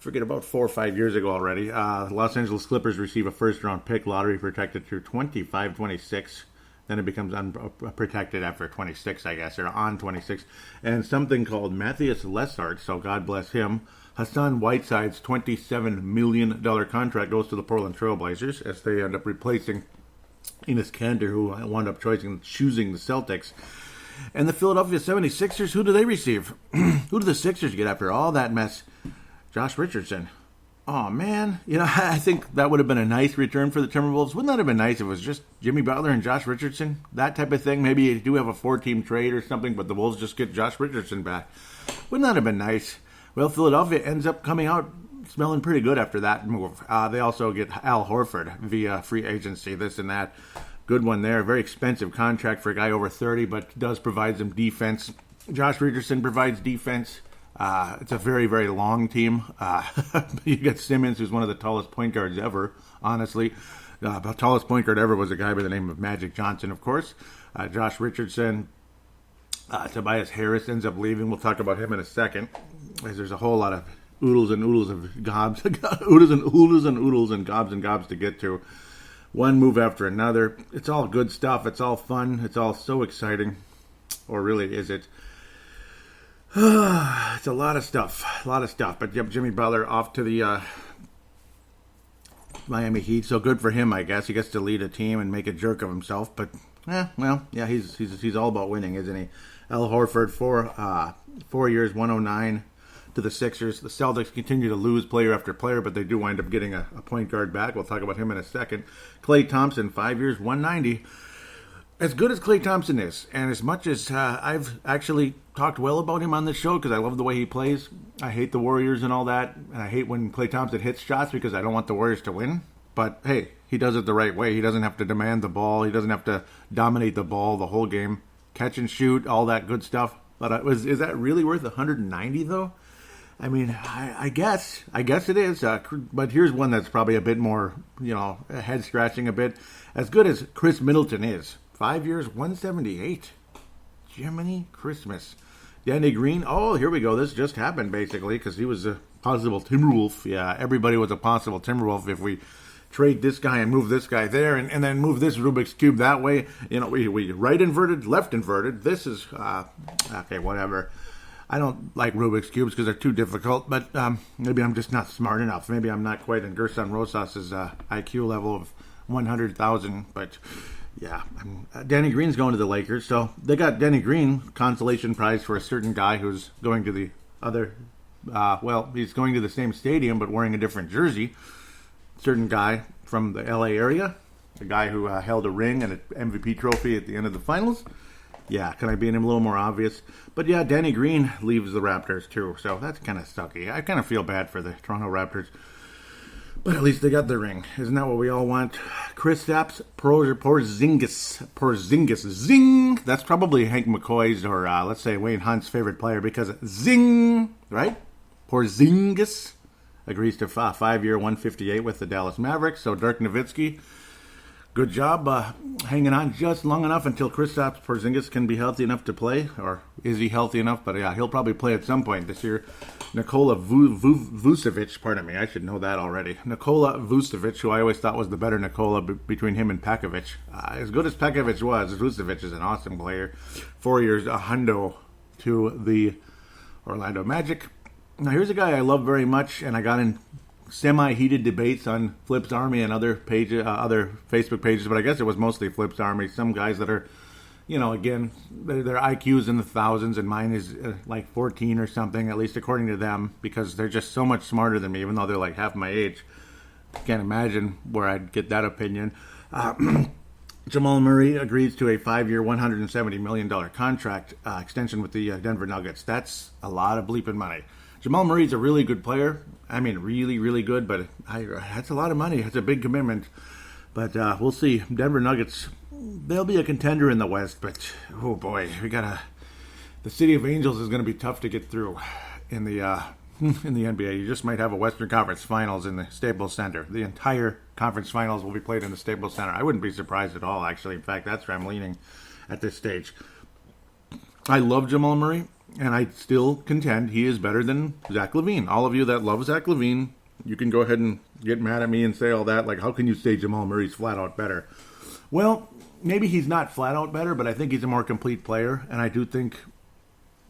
forget about 4 or 5 years ago already. Los Angeles Clippers receive a first-round pick, lottery protected through 25-26. Then it becomes unprotected after 26, I guess, or on 26. And something called Matthias Lessart, so God bless him. Hassan Whiteside's $27 million contract goes to the Portland Trailblazers as they end up replacing Enes Kanter, who wound up choosing the Celtics. And the Philadelphia 76ers, who do they receive? Who do the Sixers get after all that mess? Josh Richardson. Oh, man. I think that would have been a nice return for the Timberwolves. Wouldn't that have been nice if it was just Jimmy Butler and Josh Richardson? That type of thing. Maybe you do have a 4-team trade or something, but the Wolves just get Josh Richardson back. Wouldn't that have been nice? Well, Philadelphia ends up coming out smelling pretty good after that move. They also get Al Horford via free agency, this and that. Good one there. Very expensive contract for a guy over 30, but does provide some defense. Josh Richardson provides defense. It's a very, very long team. You get Simmons, who's one of the tallest point guards ever, honestly. The tallest point guard ever was a guy by the name of Magic Johnson, of course. Josh Richardson. Tobias Harris ends up leaving. We'll talk about him in a second. There's a whole lot of oodles and oodles of gobs. Oodles and oodles and oodles and gobs to get to. One move after another. It's all good stuff. It's all fun. It's all so exciting. Or really, is it? It's a lot of stuff. But yep, Jimmy Butler off to the Miami Heat. So good for him, I guess. He gets to lead a team and make a jerk of himself. But, he's all about winning, isn't he? Al Horford, 4 years, 109 to the Sixers. The Celtics continue to lose player after player, but they do wind up getting a point guard back. We'll talk about him in a second. Klay Thompson, 5 years, 190. As good as Klay Thompson is, and as much as I've actually talked well about him on this show because I love the way he plays, I hate the Warriors and all that, and I hate when Klay Thompson hits shots because I don't want the Warriors to win. But, hey, he does it the right way. He doesn't have to demand the ball. He doesn't have to dominate the ball the whole game. Catch and shoot, all that good stuff. But is that really worth 190, though? I mean, I guess it is. But here's one that's probably a bit more, head-scratching a bit. As good as Chris Middleton is. 5 years, 178. Jiminy Christmas. Danny Green. Oh, here we go. This just happened, basically, because he was a possible Timberwolf. Yeah, everybody was a possible Timberwolf if we trade this guy and move this guy there and then move this Rubik's Cube that way. We right inverted, left inverted. This is, okay, whatever. I don't like Rubik's Cubes because they're too difficult, but maybe I'm just not smart enough. Maybe I'm not quite in Gerson Rosas's IQ level of 100,000, but... Yeah, Danny Green's going to the Lakers, so they got Danny Green consolation prize for a certain guy who's going to the other, he's going to the same stadium but wearing a different jersey. Certain guy from the LA area, a guy who held a ring and an MVP trophy at the end of the finals. Yeah, can I be any little more obvious? But yeah, Danny Green leaves the Raptors too, so that's kind of sucky. I kind of feel bad for the Toronto Raptors. But at least they got the ring. Isn't that what we all want? Kristaps Porzingis. Zing! That's probably Hank McCoy's or, let's say, Wayne Hunt's favorite player because zing! Right? Porzingis agrees to 5 year, 158 with the Dallas Mavericks. So Dirk Nowitzki, good job hanging on just long enough until Kristaps Porzingis can be healthy enough to play. Or is he healthy enough? But yeah, he'll probably play at some point this year. Nikola Vucevic, pardon me, I should know that already. Nikola Vucevic, who I always thought was the better Nikola between him and Pekovic. As good as Pekovic was, Vucevic is an awesome player. 4 years, a hundo to the Orlando Magic. Now here's a guy I love very much, and I got in semi-heated debates on Flip's Army and other Facebook pages, but I guess it was mostly Flip's Army. Some guys that are, again, their IQ's in the thousands, and mine is like 14 or something, at least according to them, because they're just so much smarter than me, even though they're like half my age. Can't imagine where I'd get that opinion. Jamal Murray agrees to a 5 year, $170 million contract extension with the Denver Nuggets. That's a lot of bleeping money. Jamal Murray's a really good player. I mean, really, really good, but that's a lot of money. It's a big commitment. But we'll see. Denver Nuggets, they'll be a contender in the West, but, oh boy, the City of Angels is going to be tough to get through in the in the NBA. You just might have a Western Conference Finals in the Staples Center. The entire conference finals will be played in the Staples Center. I wouldn't be surprised at all, actually. In fact, that's where I'm leaning at this stage. I love Jamal Murray, and I still contend he is better than Zach LaVine. All of you that love Zach LaVine, you can go ahead and get mad at me and say all that. Like, how can you say Jamal Murray's flat out better? Well, maybe he's not flat out better, but I think he's a more complete player, and I do think...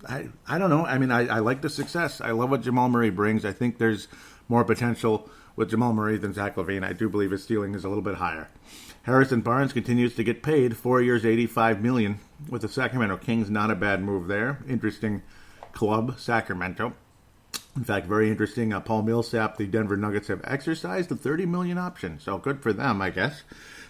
I don't know. I mean, I like the success. I love what Jamal Murray brings. I think there's more potential with Jamal Murray than Zach LaVine. I do believe his ceiling is a little bit higher. Harrison Barnes continues to get paid, 4 years, $85 million with the Sacramento Kings. Not a bad move there. Interesting club, Sacramento. In fact, very interesting. Paul Millsap, the Denver Nuggets have exercised the $30 million option. So good for them, I guess.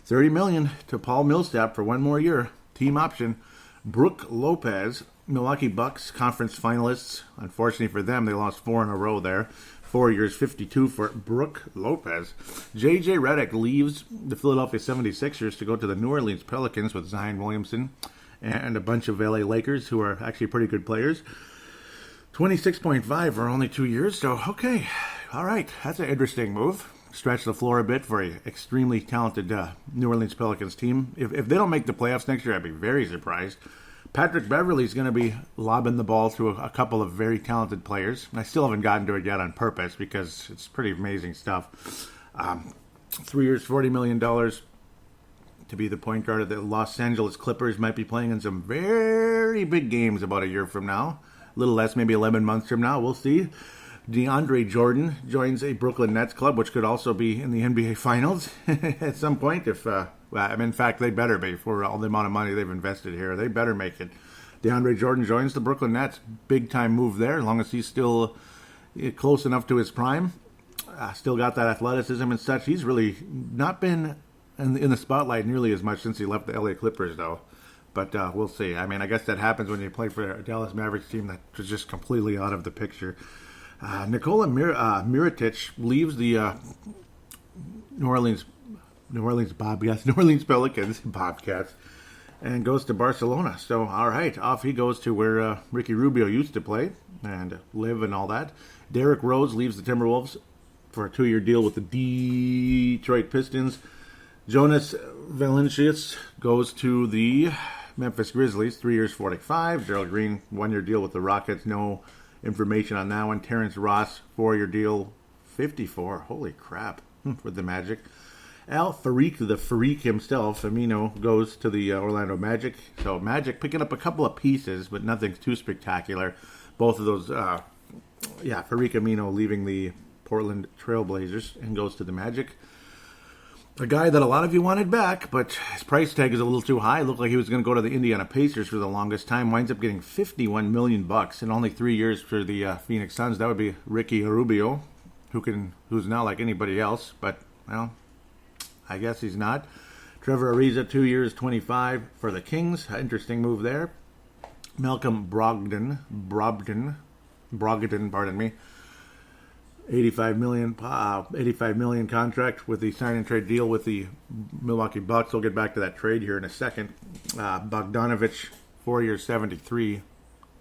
$30 million to Paul Millsap for one more year. Team option. Brook Lopez, Milwaukee Bucks conference finalists. Unfortunately for them, they lost 4 in a row there. 4 years, $52 for Brook Lopez. J.J. Redick leaves the Philadelphia 76ers to go to the New Orleans Pelicans with Zion Williamson and a bunch of LA Lakers who are actually pretty good players. 26.5 for only 2 years. So, okay. All right. That's an interesting move. Stretch the floor a bit for an extremely talented New Orleans Pelicans team. If they don't make the playoffs next year, I'd be very surprised. Patrick Beverley's going to be lobbing the ball to a couple of very talented players. I still haven't gotten to it yet on purpose because it's pretty amazing stuff. 3 years, $40 million to be the point guard of the Los Angeles Clippers. Might be playing in some very big games about a year from now. A little less, maybe 11 months from now. We'll see. DeAndre Jordan joins a Brooklyn Nets club, which could also be in the NBA Finals at some point. In fact, they better be for all the amount of money they've invested here. They better make it. DeAndre Jordan joins the Brooklyn Nets. Big-time move there, as long as he's still close enough to his prime. Still got that athleticism and such. He's really not been in the spotlight nearly as much since he left the LA Clippers, though. But we'll see. I mean, I guess that happens when you play for a Dallas Mavericks team that was just completely out of the picture. Nikola Mirotic leaves the New Orleans Pelicans, Bobcats, and goes to Barcelona. So, all right, off he goes to where Ricky Rubio used to play and live and all that. Derrick Rose leaves the Timberwolves for a 2-year deal with the Detroit Pistons. Jonas Valanciunas goes to the Memphis Grizzlies, 3 years, $45. Gerald Green, 1-year deal with the Rockets. No information on that one. Terrence Ross, 4-year deal, $54. Holy crap, for the Magic. Al Farik, the Farik himself, Amino, goes to the Orlando Magic. So Magic picking up a couple of pieces, but nothing too spectacular. Both of those, Farik Amino leaving the Portland Trailblazers and goes to the Magic. A guy that a lot of you wanted back, but his price tag is a little too high. It looked like he was going to go to the Indiana Pacers for the longest time. Winds up getting $51 million in only 3 years for the Phoenix Suns. That would be Ricky Rubio, who's now like anybody else, but, well, I guess he's not. Trevor Ariza, 2 years, $25 for the Kings. Interesting move there. Malcolm Brogdon, pardon me. $85 million contract with the sign and trade deal with the Milwaukee Bucks. We'll get back to that trade here in a second. Bogdanovich, 4 years, $73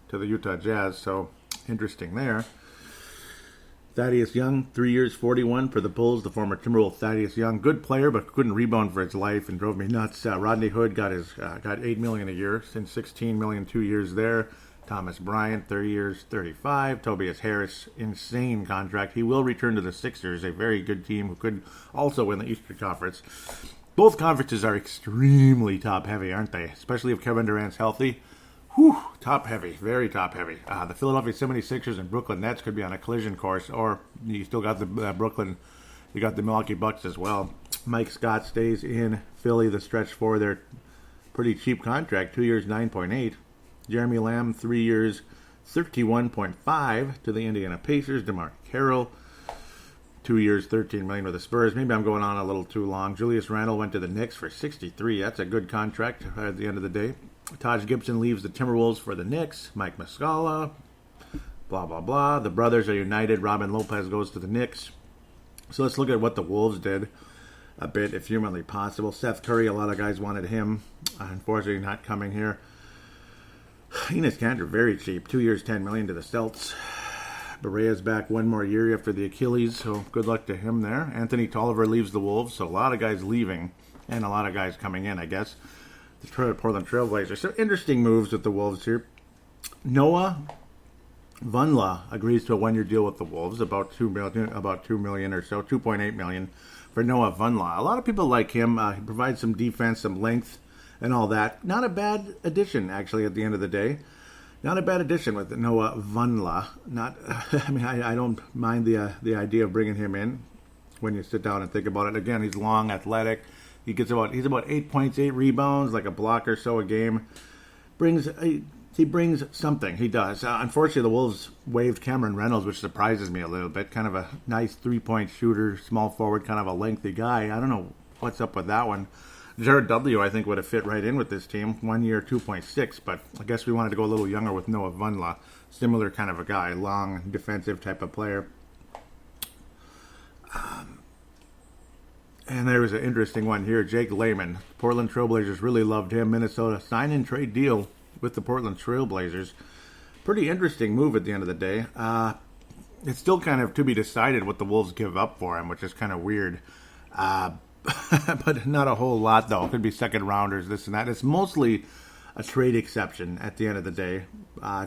to the Utah Jazz. So interesting there. Thaddeus Young, 3 years, $41 for the Bulls. The former Timberwolves Thaddeus Young, good player, but couldn't rebound for his life and drove me nuts. Rodney Hood got $8 million a year, since $16 million 2 years there. Thomas Bryant, 30 years, $35. Tobias Harris, insane contract. He will return to the Sixers, a very good team who could also win the Eastern Conference. Both conferences are extremely top-heavy, aren't they? Especially if Kevin Durant's healthy. Whew, top-heavy, very top-heavy. The Philadelphia 76ers and Brooklyn Nets could be on a collision course, or you still got the you got the Milwaukee Bucks as well. Mike Scott stays in Philly, the stretch for their pretty cheap contract, 2 years, $9.8. Jeremy Lamb, 3 years, $31.5 to the Indiana Pacers. DeMar Carroll, 2 years, $13 million with the Spurs. Maybe I'm going on a little too long. Julius Randle went to the Knicks for $63. That's a good contract at the end of the day. Taj Gibson leaves the Timberwolves for the Knicks. Mike Muscala, blah, blah, blah. The brothers are united. Robin Lopez goes to the Knicks. So let's look at what the Wolves did a bit, if humanly possible. Seth Curry, a lot of guys wanted him. Unfortunately, not coming here. Enes Kanter, very cheap. 2 years, $10 million to the Celts. Berea's back one more year after the Achilles, so good luck to him there. Anthony Tolliver leaves the Wolves, so a lot of guys leaving and a lot of guys coming in, I guess. The Portland Trailblazers. So interesting moves with the Wolves here. Noah Vunla agrees to a one-year deal with the Wolves, about $2 million or so, $2.8 million for Noah Vunla. A lot of people like him. He provides some defense, some length, and all that. Not a bad addition, actually, at the end of the day. Not a bad addition with Noah Vunla. I don't mind the idea of bringing him in when you sit down and think about it. Again, he's long, athletic. He's about 8 points, 8 rebounds, like a block or so a game. He brings something. He does. Unfortunately, the Wolves waived Cameron Reynolds, which surprises me a little bit. Kind of a nice 3-point shooter, small forward, kind of a lengthy guy. I don't know what's up with that one. Jared W., I think, would have fit right in with this team. 1 year, 2.6, but I guess we wanted to go a little younger with Noah Vunla. Similar kind of a guy, long, defensive type of player. And there was an interesting one here. Jake Layman. Portland Trailblazers really loved him. Minnesota sign-and-trade deal with the Portland Trailblazers. Pretty interesting move at the end of the day. It's still kind of to be decided what the Wolves give up for him, which is kind of weird. But not a whole lot, though. It could be second rounders, this and that. It's mostly a trade exception at the end of the day.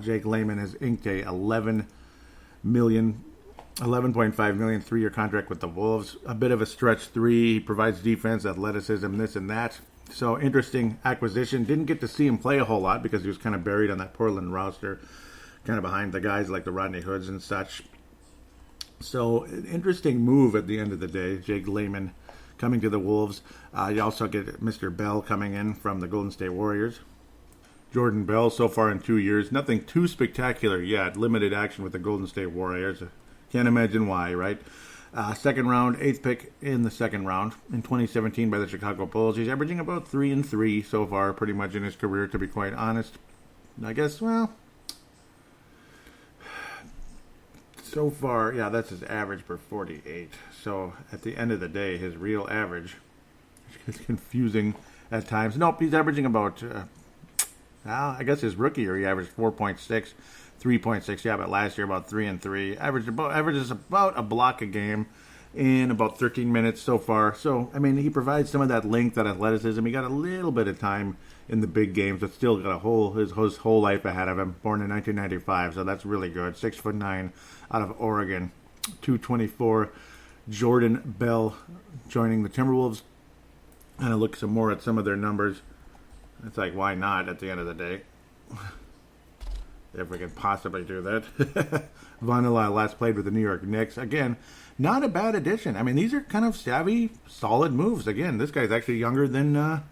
Jake Layman has inked a $11.5 million 3-year contract with the Wolves. A bit of a stretch three. He provides defense, athleticism, this and that. So interesting acquisition. Didn't get to see him play a whole lot because he was kind of buried on that Portland roster, kind of behind the guys like the Rodney Hoods and such. So an interesting move at the end of the day. Jake Layman coming to the Wolves. You also get Mr. Bell coming in from the Golden State Warriors. Jordan Bell so far in 2 years. Nothing too spectacular yet. Limited action with the Golden State Warriors. Can't imagine why, right? Second round, 8th pick in the second round in 2017 by the Chicago Bulls. He's averaging about 3-3 so far, pretty much in his career, to be quite honest. I guess, well, so far, yeah, that's his average per 48. So at the end of the day, his real average is confusing at times. Nope, he's averaging about, I guess his rookie year, he averaged 4.6. 3.6, yeah, but last year about 3-3. Averages about a block a game in about 13 minutes so far. So, I mean, he provides some of that length, that athleticism. He got a little bit of time in the big games, but still got his whole life ahead of him. Born in 1995, so that's really good. 6'9" out of Oregon. 224. Jordan Bell joining the Timberwolves. And I look some more at some of their numbers. It's like, why not at the end of the day? If we can possibly do that. Vanilla last played with the New York Knicks. Again, not a bad addition. I mean, these are kind of savvy, solid moves. Again, this guy's actually younger than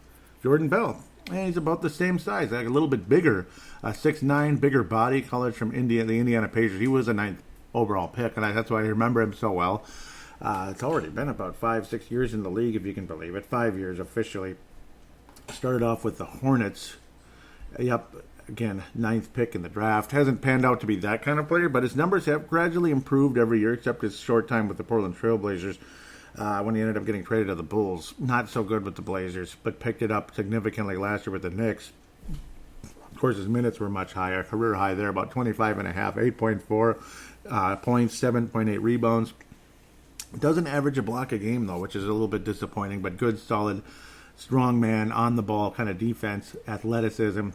Jordan Bell. And he's about the same size, like a little bit bigger. 6'9", bigger body, college from the Indiana Pacers. He was a 9th overall pick, and that's why I remember him so well. It's already been about 5-6 years in the league, if you can believe it. 5 years officially. Started off with the Hornets. Yep. Again, 9th pick in the draft. Hasn't panned out to be that kind of player, but his numbers have gradually improved every year, except his short time with the Portland Trailblazers when he ended up getting traded to the Bulls. Not so good with the Blazers, but picked it up significantly last year with the Knicks. Of course, his minutes were much higher. Career high there, about 25.5, 8.4 points, 7.8 rebounds. Doesn't average a block a game, though, which is a little bit disappointing, but good, solid, strong man, on the ball, kind of defense, athleticism.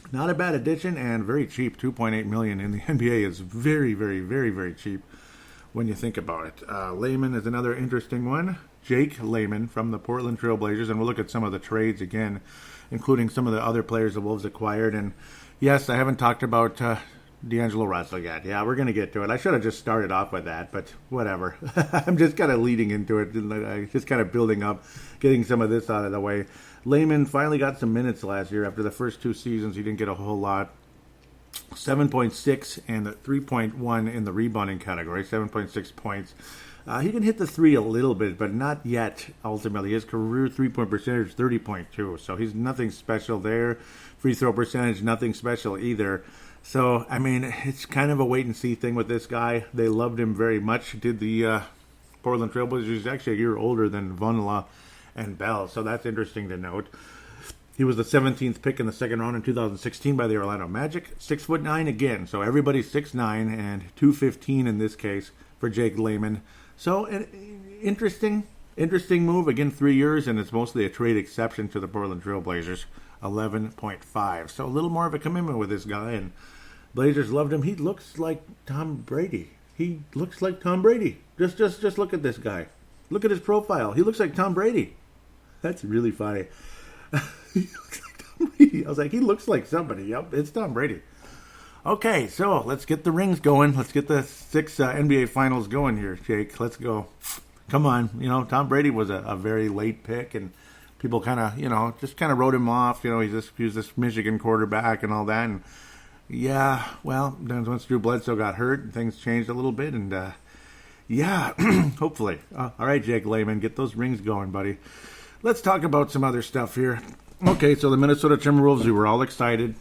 Not a bad addition and very cheap. $2.8 million in the NBA is very, very, very, very cheap when you think about it. Layman is another interesting one. Jake Layman from the Portland Trailblazers, and we'll look at some of the trades again, including some of the other players the Wolves acquired. And yes, I haven't talked about D'Angelo Russell yet. Yeah, we're going to get to it. I should have just started off with that, but whatever. I'm just kind of leading into it, just kind of building up, getting some of this out of the way. Layman finally got some minutes last year. After the first 2 seasons, he didn't get a whole lot. 7.6 and 3.1 in the rebounding category, 7.6 points. He can hit the 3 a little bit, but not yet, ultimately. His career 3-point percentage is 30.2, so he's nothing special there. Free throw percentage, nothing special either. So, I mean, it's kind of a wait-and-see thing with this guy. They loved him very much. Did the Portland Trailblazers. He's actually a year older than Vunla and Bell, so that's interesting to note. He was the 17th pick in the second round in 2016 by the Orlando Magic. 6'9" again, so everybody's 6'9" and 215 in this case for Jake Layman. So an interesting move. Again, 3 years, and it's mostly a trade exception to the Portland Trail Blazers. 11.5. So a little more of a commitment with this guy, and Blazers loved him. He looks like Tom Brady. Just look at this guy. Look at his profile. He looks like Tom Brady. That's really funny. He looks like Tom Brady. I was like, he looks like somebody. Yep, it's Tom Brady. Okay, so let's get the rings going. Let's get the 6 NBA Finals going here, Jake. Let's go. Come on. Tom Brady was a very late pick, and people kind of, just kind of wrote him off. He was this Michigan quarterback and all that. And yeah, well, then once Drew Bledsoe got hurt, things changed a little bit. And yeah, hopefully. All right, Jake Layman, get those rings going, buddy. Let's talk about some other stuff here. Okay, so the Minnesota Timberwolves, we were all excited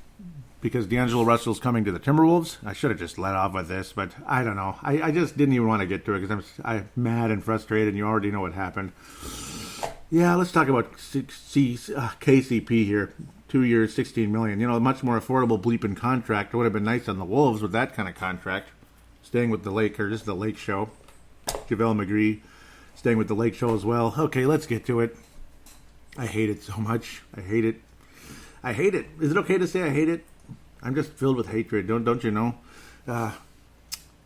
because D'Angelo Russell's coming to the Timberwolves. I should have just let off with this, but I don't know. I just didn't even want to get to it because I'm mad and frustrated, and you already know what happened. Yeah, let's talk about KCP here. 2 years, $16 million. A much more affordable bleeping contract. It would have been nice on the Wolves with that kind of contract. Staying with the Lakers, the Lake Show. JaVale McGee staying with the Lake Show as well. Okay, let's get to it. I hate it so much. I hate it. Is it okay to say I hate it? I'm just filled with hatred. Don't you know?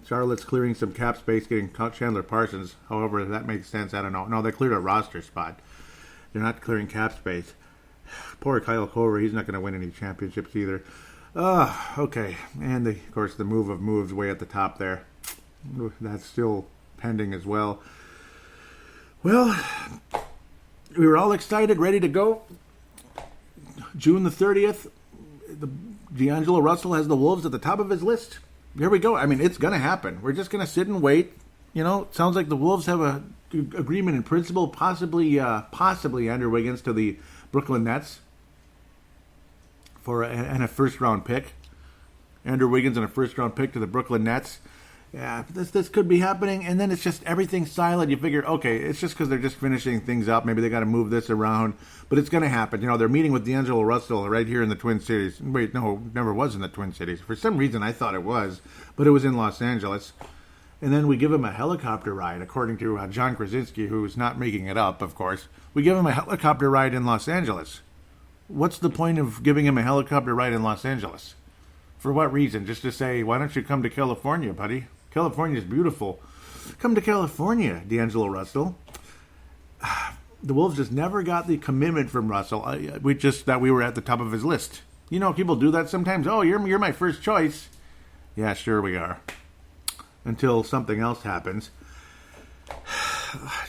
Charlotte's clearing some cap space, getting Chandler Parsons. However, that makes sense. I don't know. No, they cleared a roster spot. They're not clearing cap space. Poor Kyle Korver. He's not going to win any championships either. Okay. And, of course, the move of moves way at the top there. That's still pending as well. Well, we were all excited, ready to go. June the 30th, D'Angelo Russell has the Wolves at the top of his list. Here we go. I mean, it's going to happen. We're just going to sit and wait. It sounds like the Wolves have a agreement in principle, possibly Andrew Wiggins to the Brooklyn Nets and a first-round pick. Andrew Wiggins and a first-round pick to the Brooklyn Nets. Yeah, this could be happening, and then it's just everything's silent. You figure, okay, it's just because they're just finishing things up. Maybe they got to move this around, but it's going to happen. They're meeting with D'Angelo Russell right here in the Twin Cities. Wait, no, never was in the Twin Cities. For some reason, I thought it was, but it was in Los Angeles. And then we give him a helicopter ride, according to John Krasinski, who's not making it up, of course. We give him a helicopter ride in Los Angeles. What's the point of giving him a helicopter ride in Los Angeles? For what reason? Just to say, why don't you come to California, buddy? California's beautiful. Come to California, D'Angelo Russell. The Wolves just never got the commitment from Russell. That we were at the top of his list. People do that sometimes. Oh, you're my first choice. Yeah, sure we are. Until something else happens.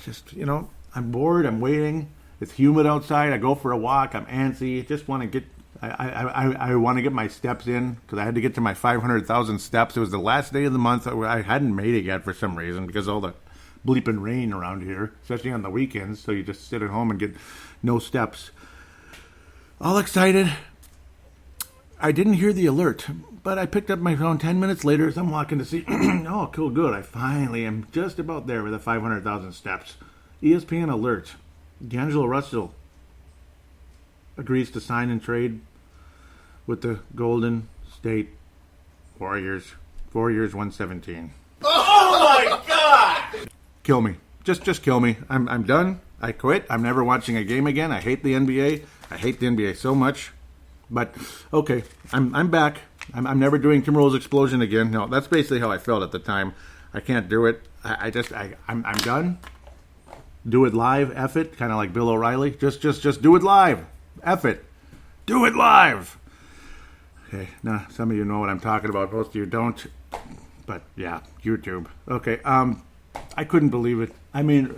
Just, I'm bored. I'm waiting. It's humid outside. I go for a walk. I'm antsy. Just want to get... I want to get my steps in because I had to get to my 500,000 steps. It was the last day of the month. I hadn't made it yet for some reason because all the bleeping rain around here, especially on the weekends. So you just sit at home and get no steps. All excited. I didn't hear the alert, but I picked up my phone 10 minutes later as I'm walking to see. Oh, cool, good. I finally am just about there with the 500,000 steps. ESPN alert. D'Angelo Russell agrees to sign and trade with the Golden State Warriors. 4 years, 117.
Oh my God!
Kill me. Just kill me. I'm done. I quit. I'm never watching a game again. I hate the NBA. I hate the NBA so much. But okay, I'm back. I'm never doing Timberwolves Explosion again. No, that's basically how I felt at the time. I can't do it. I'm done. Do it live. F it. Kind of like Bill O'Reilly. Just do it live. F it. Do it live. Okay, now some of you know what I'm talking about. Most of you don't. But yeah, YouTube. Okay, I couldn't believe it. I mean,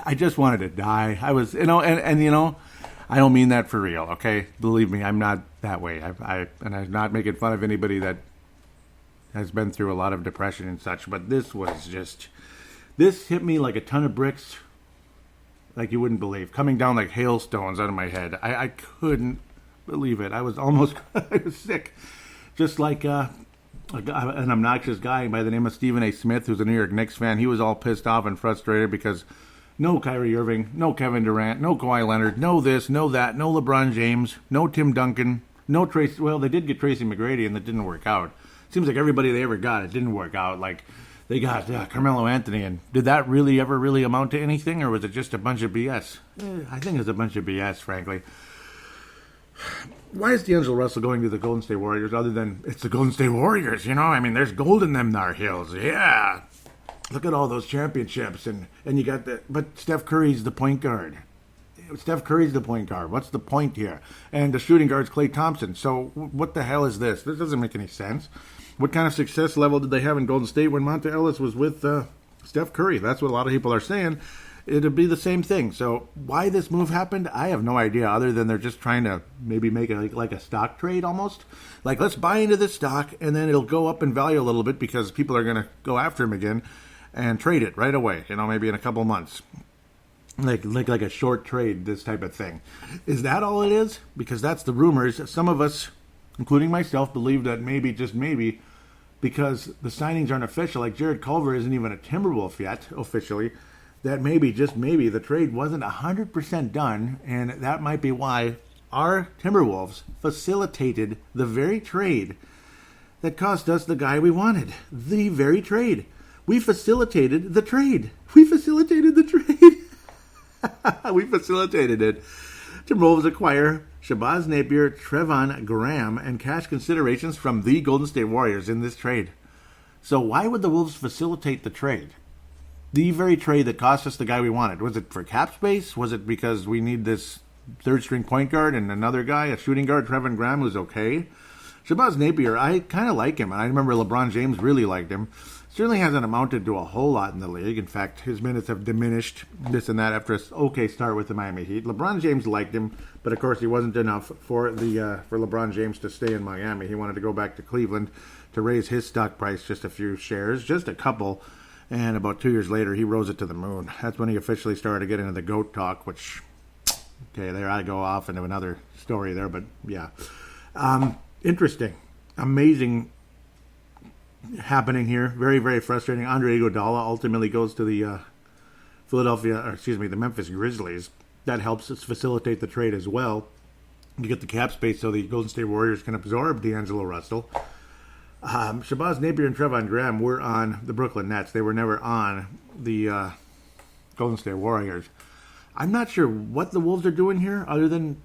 I just wanted to die. I was, and I don't mean that for real, okay? Believe me, I'm not that way. I'm not making fun of anybody that has been through a lot of depression and such, but this hit me like a ton of bricks, like you wouldn't believe, coming down like hailstones out of my head. I couldn't believe it. I was sick. Just like an obnoxious guy by the name of Stephen A. Smith, who's a New York Knicks fan. He was all pissed off and frustrated because No Kyrie Irving, no Kevin Durant, no Kawhi Leonard, no this, no that, no LeBron James, no Tim Duncan, no Tracy. Well, they did get Tracy McGrady, and that didn't work out. Seems like everybody they ever got, it didn't work out. Like, they got Carmelo Anthony, and did that really ever really amount to anything, or was it just a bunch of BS? I think it's a bunch of BS, frankly. Why is D'Angelo Russell going to the Golden State Warriors other than it's the Golden State Warriors, you know? I mean, there's gold in them thar hills. Yeah. Look at all those championships. And you got but Steph Curry's the point guard. Steph Curry's the point guard. What's the point here? And the shooting guard's Klay Thompson. So what the hell is this? This doesn't make any sense. What kind of success level did they have in Golden State when Monta Ellis was with Steph Curry? That's what a lot of people are saying. It'd be the same thing. So why this move happened, I have no idea, other than they're just trying to maybe make it like a stock trade almost. Like, let's buy into this stock, and then it'll go up in value a little bit because people are going to go after him again and trade it right away, maybe in a couple months. Like a short trade, this type of thing. Is that all it is? Because that's the rumors. Some of us, including myself, believe that maybe, just maybe, because the signings aren't official, like Jarrett Culver isn't even a Timberwolf yet, officially, that maybe, just maybe, the trade wasn't 100% done, and that might be why our Timberwolves facilitated the very trade that cost us the guy we wanted. The very trade. We facilitated the trade. We facilitated the trade. We facilitated it. Timberwolves acquire Shabazz Napier, Trevon Graham, and cash considerations from the Golden State Warriors in this trade. So why would the Wolves facilitate the trade? The very trade that cost us the guy we wanted. Was it for cap space? Was it because we need this third-string point guard and another guy, a shooting guard, Trevon Graham, who's okay? Shabazz Napier, I kind of like him. I remember LeBron James really liked him. Certainly hasn't amounted to a whole lot in the league. In fact, his minutes have diminished, this and that, after an okay start with the Miami Heat. LeBron James liked him, but of course he wasn't enough for LeBron James to stay in Miami. He wanted to go back to Cleveland to raise his stock price just a few shares, just a couple. And about 2 years later, he rose it to the moon. That's when he officially started to get into the GOAT talk, which, okay, there I go off into another story there, but yeah. Interesting. Amazing happening here. Very, very frustrating. Andre Iguodala ultimately goes to the the Memphis Grizzlies. That helps us facilitate the trade as well. You get the cap space so the Golden State Warriors can absorb D'Angelo Russell. Shabazz Napier and Trevon Graham were on the Brooklyn Nets. They were never on the Golden State Warriors. I'm not sure what the Wolves are doing here, other than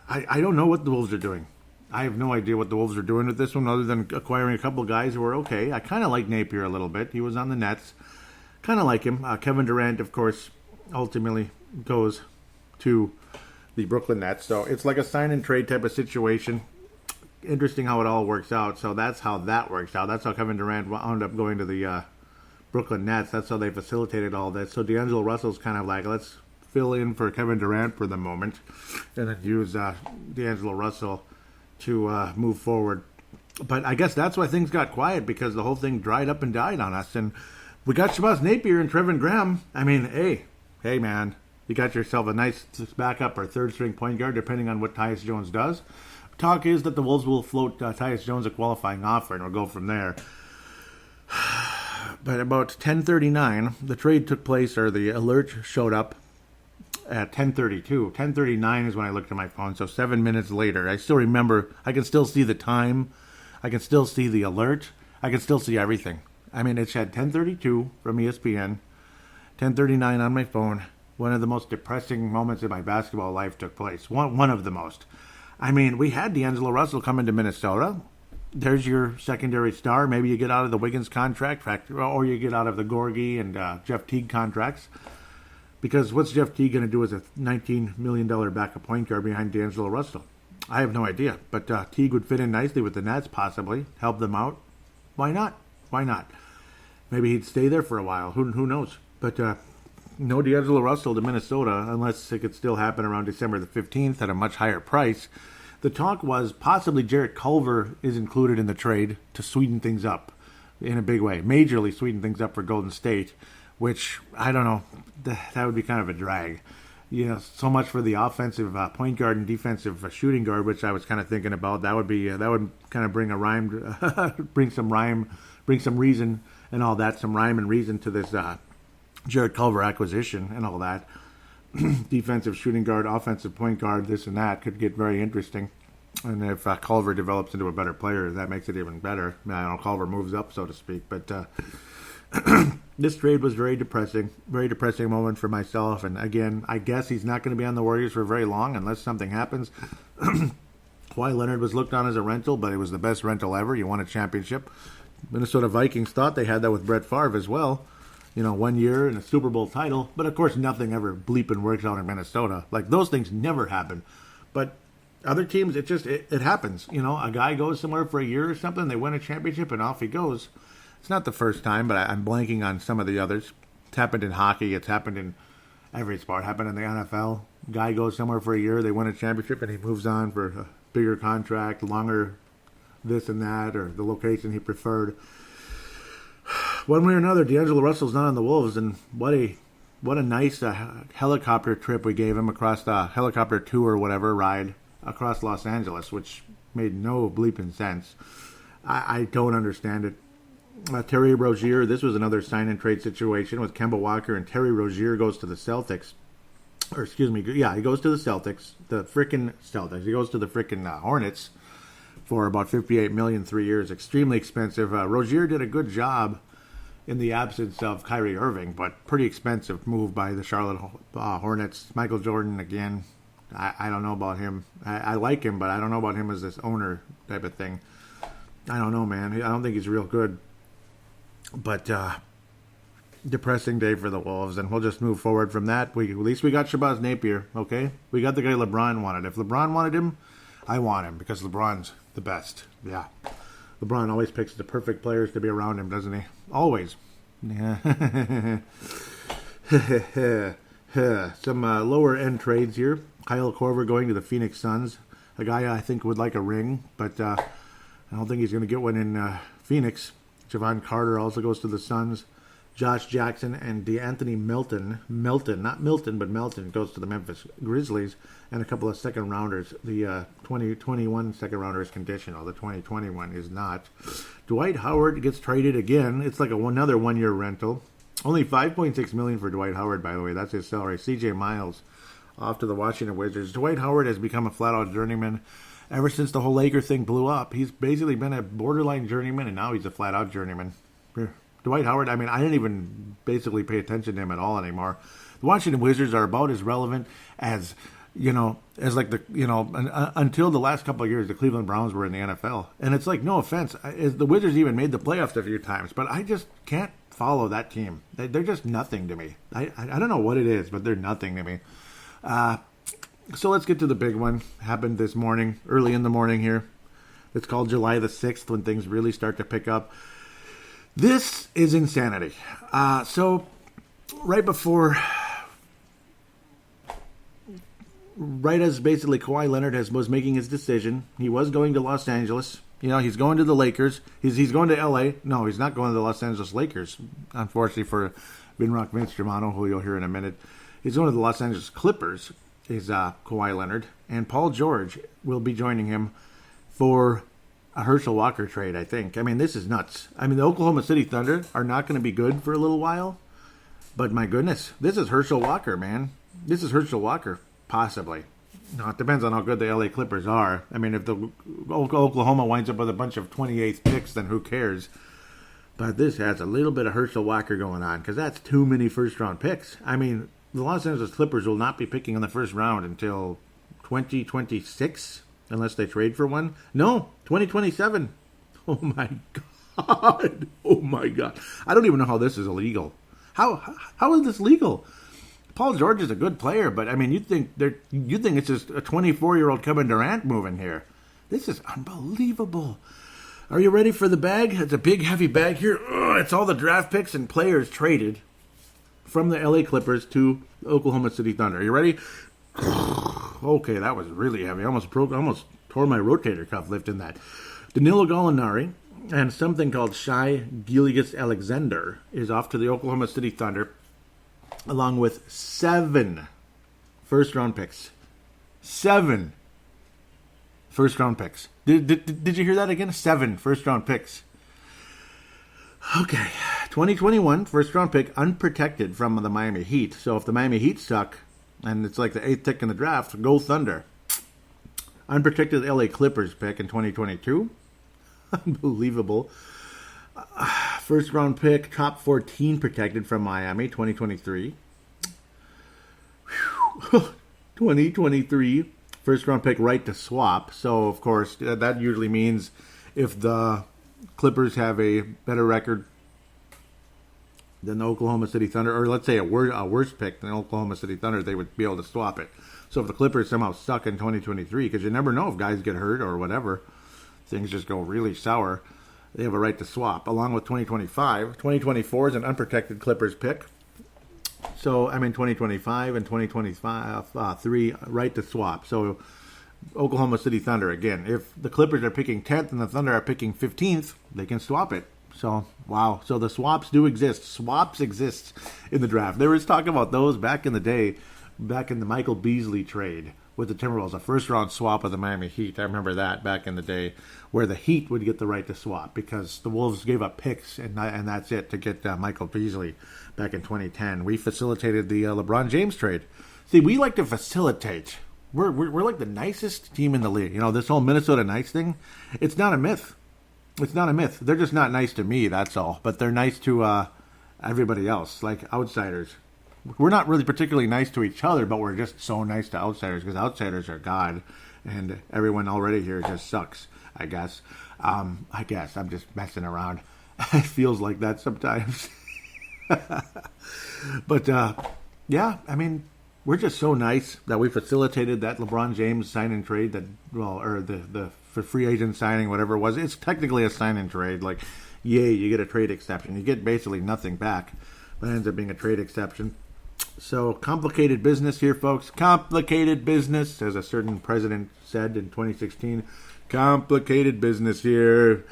I don't know what the Wolves are doing. I have no idea what the Wolves are doing with this one, other than acquiring a couple guys who are okay. I kind of like Napier a little bit. He was on the Nets. Kind of like him. Kevin Durant, of course, ultimately goes to the Brooklyn Nets. So it's like a sign-and-trade type of situation. Interesting how it all works out. So that's how that works out. That's how Kevin Durant wound up going to the Brooklyn Nets. That's how they facilitated all this. So D'Angelo Russell's kind of like, let's fill in for Kevin Durant for the moment and then use D'Angelo Russell to move forward. But I guess that's why things got quiet, because the whole thing dried up and died on us. And we got Shabazz Napier and Trevon Graham. I mean, hey man, you got yourself a nice backup or third-string point guard, depending on what Tyus Jones does. Talk is that the Wolves will float Tyus Jones a qualifying offer, and we'll go from there. But about 10:39, the trade took place, or the alert showed up at 10:32. 10:39 is when I looked at my phone, so 7 minutes later. I still remember, I can still see the time. I can still see the alert. I can still see everything. I mean, it said 10:32 from ESPN, 10:39 on my phone. One of the most depressing moments in my basketball life took place. One of the most. I mean, we had D'Angelo Russell come into Minnesota. There's your secondary star. Maybe you get out of the Wiggins contract, or you get out of the Gorgie and Jeff Teague contracts. Because what's Jeff Teague going to do as a $19 million backup point guard behind D'Angelo Russell? I have no idea. But Teague would fit in nicely with the Nets, possibly. Help them out. Why not? Why not? Maybe he'd stay there for a while. Who knows? But no D'Angelo Russell to Minnesota, unless it could still happen around December the 15th at a much higher price. The talk was possibly Jarrett Culver is included in the trade to sweeten things up in a big way. Majorly sweeten things up for Golden State, which, I don't know, that would be kind of a drag. You know, so much for the offensive point guard and defensive shooting guard, which I was kind of thinking about. That would kind of bring a rhyme, bring some reason and all that, some rhyme and reason to this Jarrett Culver acquisition and all that. Defensive shooting guard, offensive point guard, this and that could get very interesting. And if Culver develops into a better player, that makes it even better. I don't know, Culver moves up, so to speak. But this trade was very depressing moment for myself. And again, I guess he's not going to be on the Warriors for very long unless something happens. Kawhi Leonard was looked on as a rental, but it was the best rental ever. You won a championship. Minnesota Vikings thought they had that with Brett Favre as well. 1 year and a Super Bowl title. But, of course, nothing ever bleeping works out in Minnesota. Like, those things never happen. But other teams, it happens. A guy goes somewhere for a year or something, they win a championship, and off he goes. It's not the first time, but I'm blanking on some of the others. It's happened in hockey. It's happened in every sport. It happened in the NFL. Guy goes somewhere for a year, they win a championship, and he moves on for a bigger contract, longer this and that, or the location he preferred. One way or another, D'Angelo Russell's not on the Wolves, and what a nice helicopter trip we gave him across the helicopter tour, whatever, ride across Los Angeles, which made no bleeping sense. I don't understand it. Terry Rozier, this was another sign-and-trade situation with Kemba Walker, and Terry Rozier goes to the Celtics. Or, excuse me, yeah, he goes to the Celtics, the frickin' Celtics. He goes to the frickin' Hornets for about $58 million, 3 years. Extremely expensive. Rozier did a good job in the absence of Kyrie Irving, but pretty expensive move by the Charlotte Hornets. Michael Jordan, again, I don't know about him. I like him, but I don't know about him as this owner type of thing. I don't know, man. I don't think he's real good. But depressing day for the Wolves, and we'll just move forward from that. At least we got Shabazz Napier, okay? We got the guy LeBron wanted. If LeBron wanted him, I want him, because LeBron's the best. Yeah. LeBron always picks the perfect players to be around him, doesn't he? Always. Yeah. Some lower-end trades here. Kyle Korver going to the Phoenix Suns. A guy I think would like a ring, but I don't think he's going to get one in Phoenix. Javon Carter also goes to the Suns. Josh Jackson and DeAnthony Melton, not Milton, but Melton, goes to the Memphis Grizzlies, and a couple of second-rounders. The 2021 second-rounder is conditional. The 2021 is not. Dwight Howard gets traded again. It's like another one-year rental. Only $5.6 million for Dwight Howard, by the way. That's his salary. C.J. Miles off to the Washington Wizards. Dwight Howard has become a flat-out journeyman ever since the whole Laker thing blew up. He's basically been a borderline journeyman, and now he's a flat-out journeyman. Dwight Howard, I didn't even basically pay attention to him at all anymore. The Washington Wizards are about as relevant as, until the last couple of years, the Cleveland Browns were in the NFL. And it's like, no offense, the Wizards even made the playoffs a few times, but I just can't follow that team. They're just nothing to me. I don't know what it is, but they're nothing to me. So let's get to the big one. Happened this morning, early in the morning here. It's called July the 6th, when things really start to pick up. This is insanity. So right as basically Kawhi Leonard was making his decision, he was going to Los Angeles. He's going to the Lakers. He's going to L.A. No, he's not going to the Los Angeles Lakers, unfortunately for Vinrock Vince Germano, who you'll hear in a minute. He's going to the Los Angeles Clippers, is Kawhi Leonard. And Paul George will be joining him for a Herschel Walker trade, I think. This is nuts. The Oklahoma City Thunder are not going to be good for a little while. But my goodness, this is Herschel Walker, man. This is Herschel Walker, possibly. It depends on how good the LA Clippers are. If the Oklahoma winds up with a bunch of 28th picks, then who cares? But this has a little bit of Herschel Walker going on, because that's too many first-round picks. The Los Angeles Clippers will not be picking in the first round until 2026, unless they trade for one. No, 2027. Oh, my God. Oh, my God. I don't even know how this is illegal. How is this legal? Paul George is a good player, but, you'd think it's just a 24-year-old Kevin Durant moving here. This is unbelievable. Are you ready for the bag? It's a big, heavy bag here. It's all the draft picks and players traded from the LA Clippers to the Oklahoma City Thunder. Are you ready? Okay, that was really heavy. I almost tore my rotator cuff lifting that. Danilo Gallinari and something called Shai Gilgeous-Alexander is off to the Oklahoma City Thunder, along with 7 first-round picks. 7 first-round picks. Did you hear that again? 7 first-round picks. Okay, 2021 first round pick unprotected from the Miami Heat. So if the Miami Heat suck, and it's like the 8th pick in the draft, go Thunder. Unprotected LA Clippers pick in 2022. Unbelievable. First round pick, top 14 protected from Miami, 2023. 2023 first round pick, right to swap. So of course that usually means if the Clippers have a better record than the Oklahoma City Thunder, or let's say a worse pick than Oklahoma City Thunder, they would be able to swap it. So if the Clippers somehow suck in 2023, because you never know if guys get hurt or whatever, things just go really sour, they have a right to swap. Along with 2025, 2024 is an unprotected Clippers pick. So, 2025 and 2025, 3 right to swap. So, Oklahoma City Thunder, again, if the Clippers are picking 10th and the Thunder are picking 15th, they can swap it. So, wow. So, the swaps do exist. Swaps exist in the draft. There was talk about those back in the day, back in the Michael Beasley trade with the Timberwolves, a first-round swap of the Miami Heat. I remember that back in the day, where the Heat would get the right to swap because the Wolves gave up picks, and that's it, to get Michael Beasley back in 2010. We facilitated the LeBron James trade. See, we like to facilitate. We're like the nicest team in the league. You know, this whole Minnesota nice thing, it's not a myth. It's not a myth. They're just not nice to me, that's all. But they're nice to everybody else, like outsiders. We're not really particularly nice to each other, but we're just so nice to outsiders because outsiders are God, and everyone already here just sucks, I guess. I'm just messing around. It feels like that sometimes. But, yeah, we're just so nice that we facilitated that LeBron James sign and trade, or the free agent signing, whatever it was. It's technically a sign and trade. Like, yay, you get a trade exception. You get basically nothing back, but it ends up being a trade exception. So, complicated business here, folks. Complicated business, as a certain president said in 2016. Complicated business here.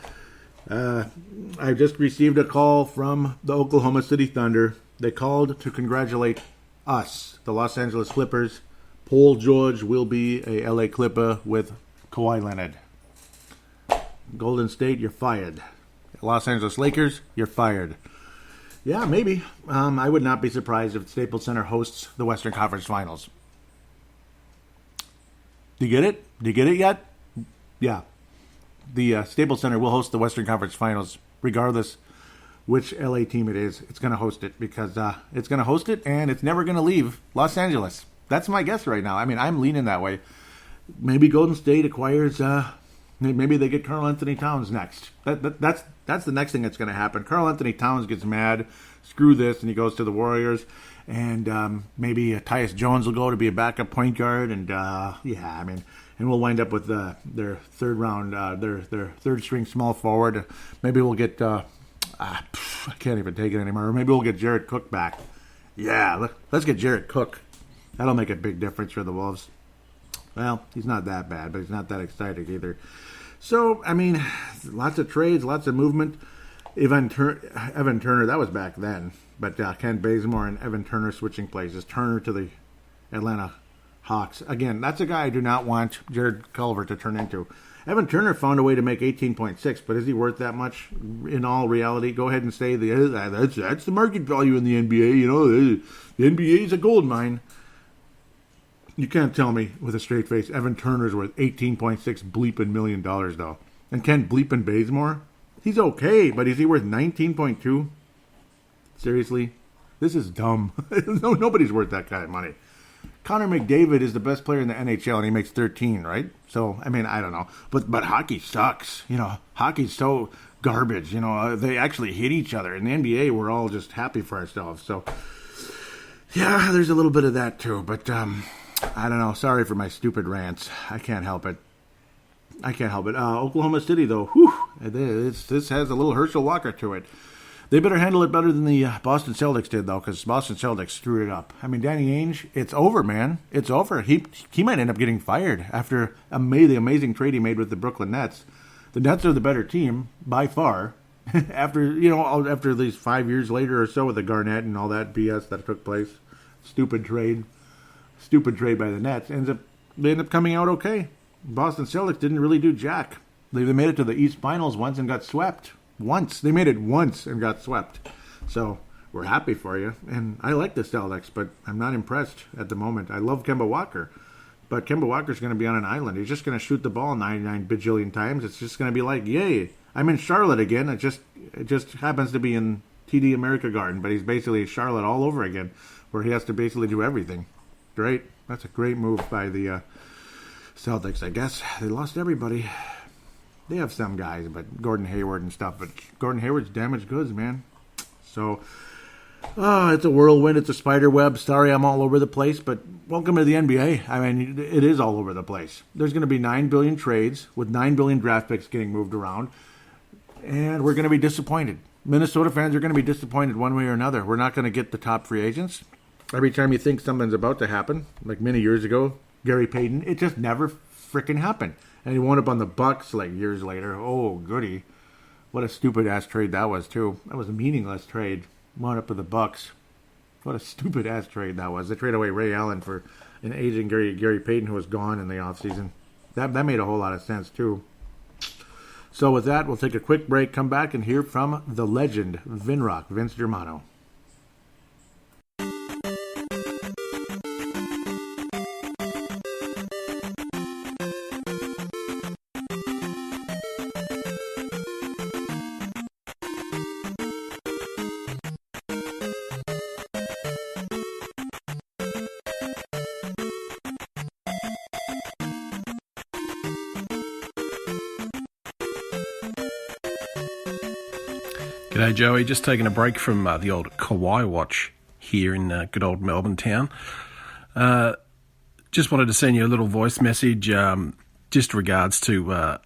I just received a call from the Oklahoma City Thunder. They called to congratulate us, the Los Angeles Clippers. Paul George will be a LA Clipper with Kawhi Leonard. Golden State, you're fired. Los Angeles Lakers, you're fired. Yeah, maybe. I would not be surprised if Staples Center hosts the Western Conference Finals. Do you get it? Do you get it yet? Yeah. The Staples Center will host the Western Conference Finals, regardless which LA team it is. It's going to host it because it's going to host it, and it's never going to leave Los Angeles. That's my guess right now. I'm leaning that way. Maybe Golden State acquires. Maybe they get Karl Anthony Towns next. That's the next thing that's going to happen. Karl Anthony Towns gets mad, screw this, and he goes to the Warriors. And maybe Tyus Jones will go to be a backup point guard. And and we'll wind up with their third round, their third string small forward. Maybe we'll get. I can't even take it anymore. Or maybe we'll get Jarrett Cook back. Yeah, let's get Jarrett Cook. That'll make a big difference for the Wolves. Well, he's not that bad, but he's not that exciting either. So, lots of trades, lots of movement. Evan Turner, that was back then. But Ken Bazemore and Evan Turner switching places. Turner to the Atlanta Hawks. Again, that's a guy I do not want Jarrett Culver to turn into. Evan Turner found a way to make 18.6, but is he worth that much in all reality? Go ahead and say that's the market value in the NBA. You know, the NBA is a gold mine. You can't tell me with a straight face Evan Turner's worth $18.6 bleeping million, though. And Ken bleeping Bazemore? He's okay, but is he worth 19.2? Seriously? This is dumb. Nobody's worth that kind of money. Connor McDavid is the best player in the NHL, and he makes 13, right? So, I don't know. But hockey sucks. You know, hockey's so garbage. You know, they actually hit each other. In the NBA, we're all just happy for ourselves. So, yeah, there's a little bit of that, too. But, I don't know. Sorry for my stupid rants. I can't help it. Oklahoma City, though, this has a little Herschel Walker to it. They better handle it better than the Boston Celtics did, though, because Boston Celtics screwed it up. Danny Ainge, it's over, man. It's over. He might end up getting fired after the amazing trade he made with the Brooklyn Nets. The Nets are the better team, by far. after these 5 years later or so with the Garnett and all that BS that took place. Stupid trade by the Nets. They end up coming out okay. Boston Celtics didn't really do jack. They made it to the East Finals once and got swept. They made it once and got swept. So we're happy for you. And I like the Celtics, but I'm not impressed at the moment. I love Kemba Walker. But Kemba Walker's going to be on an island. He's just going to shoot the ball 99 bajillion times. It's just going to be like, yay, I'm in Charlotte again. It just happens to be in TD America Garden, but he's basically Charlotte all over again, where he has to basically do everything. Great. That's a great move by the Celtics, I guess. They lost everybody. They have some guys, but Gordon Hayward and stuff. But Gordon Hayward's damaged goods, man. So, it's a whirlwind. It's a spider web. Sorry I'm all over the place, but welcome to the NBA. I mean, it is all over the place. There's going to be 9 billion trades with 9 billion draft picks getting moved around, and we're going to be disappointed. Minnesota fans are going to be disappointed one way or another. We're not going to get the top free agents. Every time you think something's about to happen, like many years ago, Gary Payton, it just never freaking happened. And he wound up on the Bucks like years later. Oh, goody. What a stupid-ass trade that was, too. That was a meaningless trade. Wound up with the Bucks. What a stupid-ass trade that was. They traded away Ray Allen for an aging Gary Payton who was gone in the offseason. That made a whole lot of sense, too. So with that, we'll take a quick break, come back, and hear from the legend, Vince Germano.
G'day Joey, just taking a break from the old Kawhi watch here in good old Melbourne town. Just wanted to send you a little voice message just regards to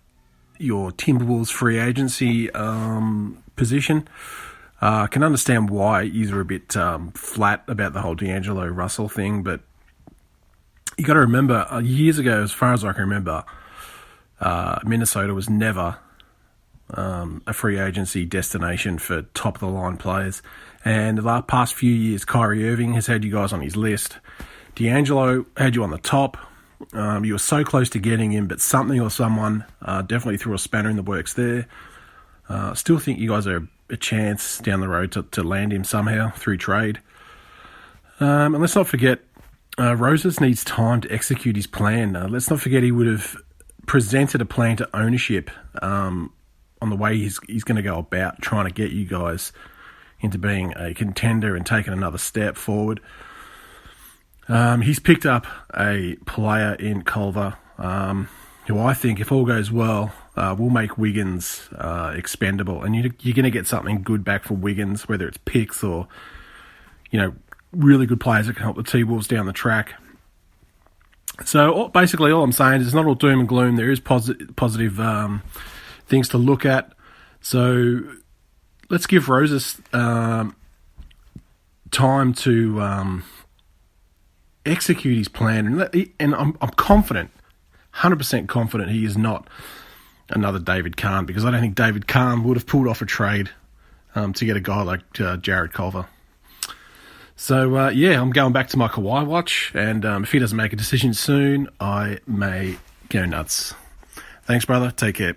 your Timberwolves free agency position. I can understand why you're a bit flat about the whole D'Angelo Russell thing, but you got to remember, years ago, as far as I can remember, Minnesota was never a free agency destination for top-of-the-line players. And the past few years, Kyrie Irving has had you guys on his list. D'Angelo had you on the top. You were so close to getting him, but something or someone definitely threw a spanner in the works there. Still think you guys are a chance down the road to land him somehow through trade. And let's not forget, Roses needs time to execute his plan. Let's not forget he would have presented a plan to ownership on the way he's going to go about trying to get you guys into being a contender and taking another step forward. He's picked up a player in Culver, who I think, if all goes well, will make Wiggins expendable. And you're going to get something good back for Wiggins, whether it's picks or, really good players that can help the T-Wolves down the track. So basically all I'm saying is it's not all doom and gloom. There is positive things to look at. So let's give Roses time to execute his plan. And I'm confident, 100% confident he is not another David Kahn, because I don't think David Kahn would have pulled off a trade to get a guy like Jarrett Culver. So, I'm going back to my Kawhi watch, and if he doesn't make a decision soon, I may go nuts. Thanks, brother. Take care.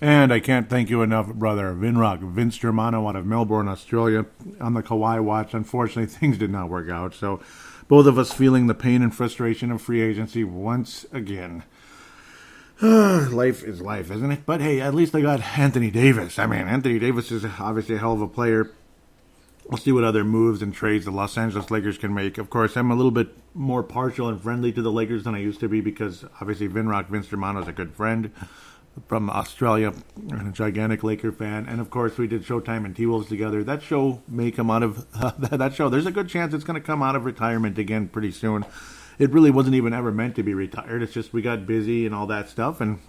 And I can't thank you enough, brother. Vince Germano out of Melbourne, Australia, on the Kawhi watch. Unfortunately, things did not work out. So both of us feeling the pain and frustration of free agency once again. Life is life, isn't it? But hey, at least I got Anthony Davis. I mean, Anthony Davis is obviously a hell of a player. We'll see what other moves and trades the Los Angeles Lakers can make. Of course, I'm a little bit more partial and friendly to the Lakers than I used to be, because obviously Vince Germano is a good friend from Australia and a gigantic Laker fan. And of course, we did Showtime and T-Wolves together. That show may come out of that show. There's a good chance it's going to come out of retirement again pretty soon. It really wasn't even ever meant to be retired. It's just we got busy and all that stuff, and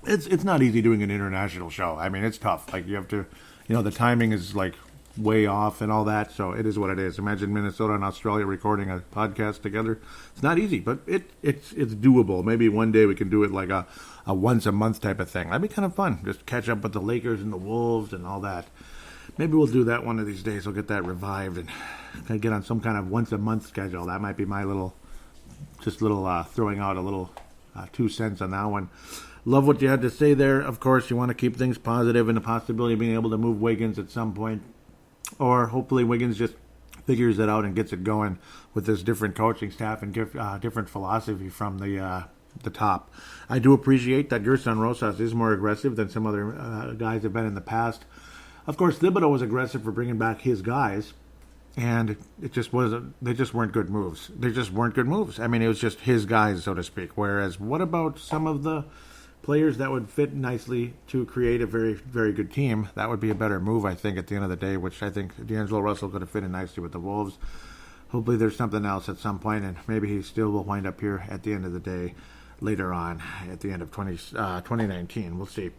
it's not easy doing an international show. I mean, it's tough. Like, you have to, the timing is like way off and all that, so it is what it is. Imagine Minnesota and Australia recording a podcast together. It's not easy, but it's doable. Maybe one day we can do it like a once a month type of thing. That'd be kind of fun. Just catch up with the Lakers and the Wolves and all that. Maybe we'll do that one of these days. We'll get that revived and get on some kind of once a month schedule. That might be my little throwing out a little 2 cents on that one. love what you had to say there. Of course, you want to keep things positive and the possibility of being able to move Wiggins at some point. Or hopefully Wiggins just figures it out and gets it going with this different coaching staff and different philosophy from the top. I do appreciate that Gerson Rosas is more aggressive than some other guys have been in the past. Of course, Thibodeau was aggressive for bringing back his guys, and it just wasn't. They just weren't good moves. They just weren't good moves. I mean, it was just his guys, so to speak. Whereas, what about some of the players that would fit nicely to create a very, very good team? That would be a better move, I think, at the end of the day, which I think D'Angelo Russell could have fit in nicely with the Wolves. Hopefully there's something else at some point, and maybe he still will wind up here at the end of the day later on at the end of 2019. We'll see.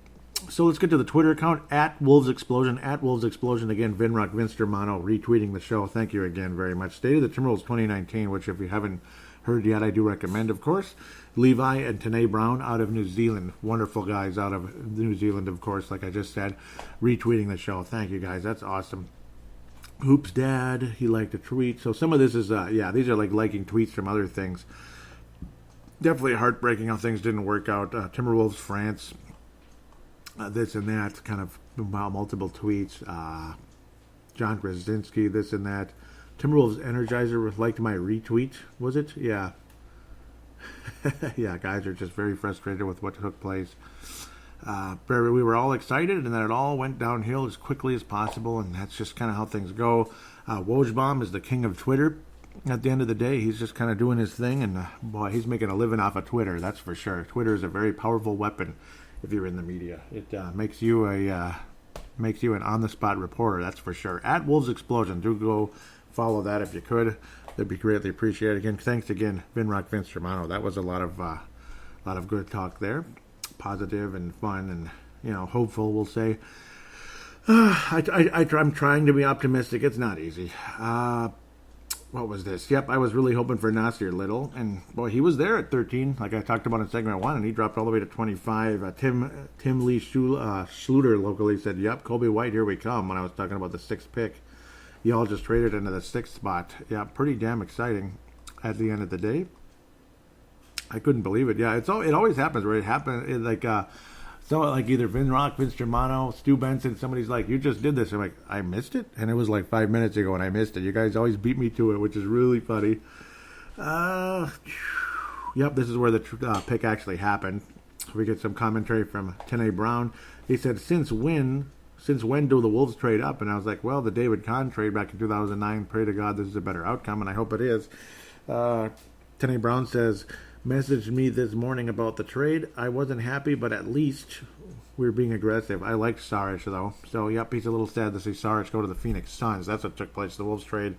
So let's get to the Twitter account, at Wolves Explosion. Again, Vinrock Vinstermano retweeting the show. Thank you again very much. State of the Timberwolves 2019, which if you haven't heard yet, I do recommend, of course. Levi and Tanae Brown out of New Zealand. Wonderful guys out of New Zealand, of course, like I just said, retweeting the show. Thank you, guys. That's awesome. Hoops Dad, he liked a tweet. So some of this is, these are like liking tweets from other things. Definitely heartbreaking how things didn't work out. Timberwolves France, this and that, kind of multiple tweets. John Krasinski, this and that. Timberwolves Energizer liked my retweet, was it? Yeah. Yeah, guys are just very frustrated with what took place. We were all excited, and then it all went downhill as quickly as possible, and that's just kind of how things go. Wojbomb is the king of Twitter. At the end of the day, he's just kind of doing his thing, and boy, he's making a living off of Twitter, that's for sure. Twitter is a very powerful weapon if you're in the media. It makes you an on-the-spot reporter, that's for sure. At Wolves Explosion, do go follow that if you could. That'd be greatly appreciated. Again, thanks again, Vinrock Vince Germano. That was a lot of good talk there, positive and fun, and hopeful. We'll say. I'm trying to be optimistic. It's not easy. What was this? Yep, I was really hoping for Nasir Little, and boy, he was there at 13, like I talked about in segment 1, and he dropped all the way to 25. Tim Lee Schluter locally said, "Yep, Kobe White, here we come." When I was talking about the 6th pick. Y'all just traded into the 6th spot. Yeah, pretty damn exciting at the end of the day. I couldn't believe it. Yeah, it always happens where it happened. Like either Vince Germano, Stu Benson, somebody's like, "You just did this." I'm like, "I missed it?" And it was like 5 minutes ago and I missed it. You guys always beat me to it, which is really funny. Yep, this is where the pick actually happened. We get some commentary from Tanae Brown. He said, Since when do the Wolves trade up? And I was like, well, the David Kahn trade back in 2009. Pray to God this is a better outcome, and I hope it is. Tanae Brown says, messaged me this morning about the trade. I wasn't happy, but at least we're being aggressive. I liked Saric, though. So, yep, he's a little sad to see Saric go to the Phoenix Suns. That's what took place. The Wolves trade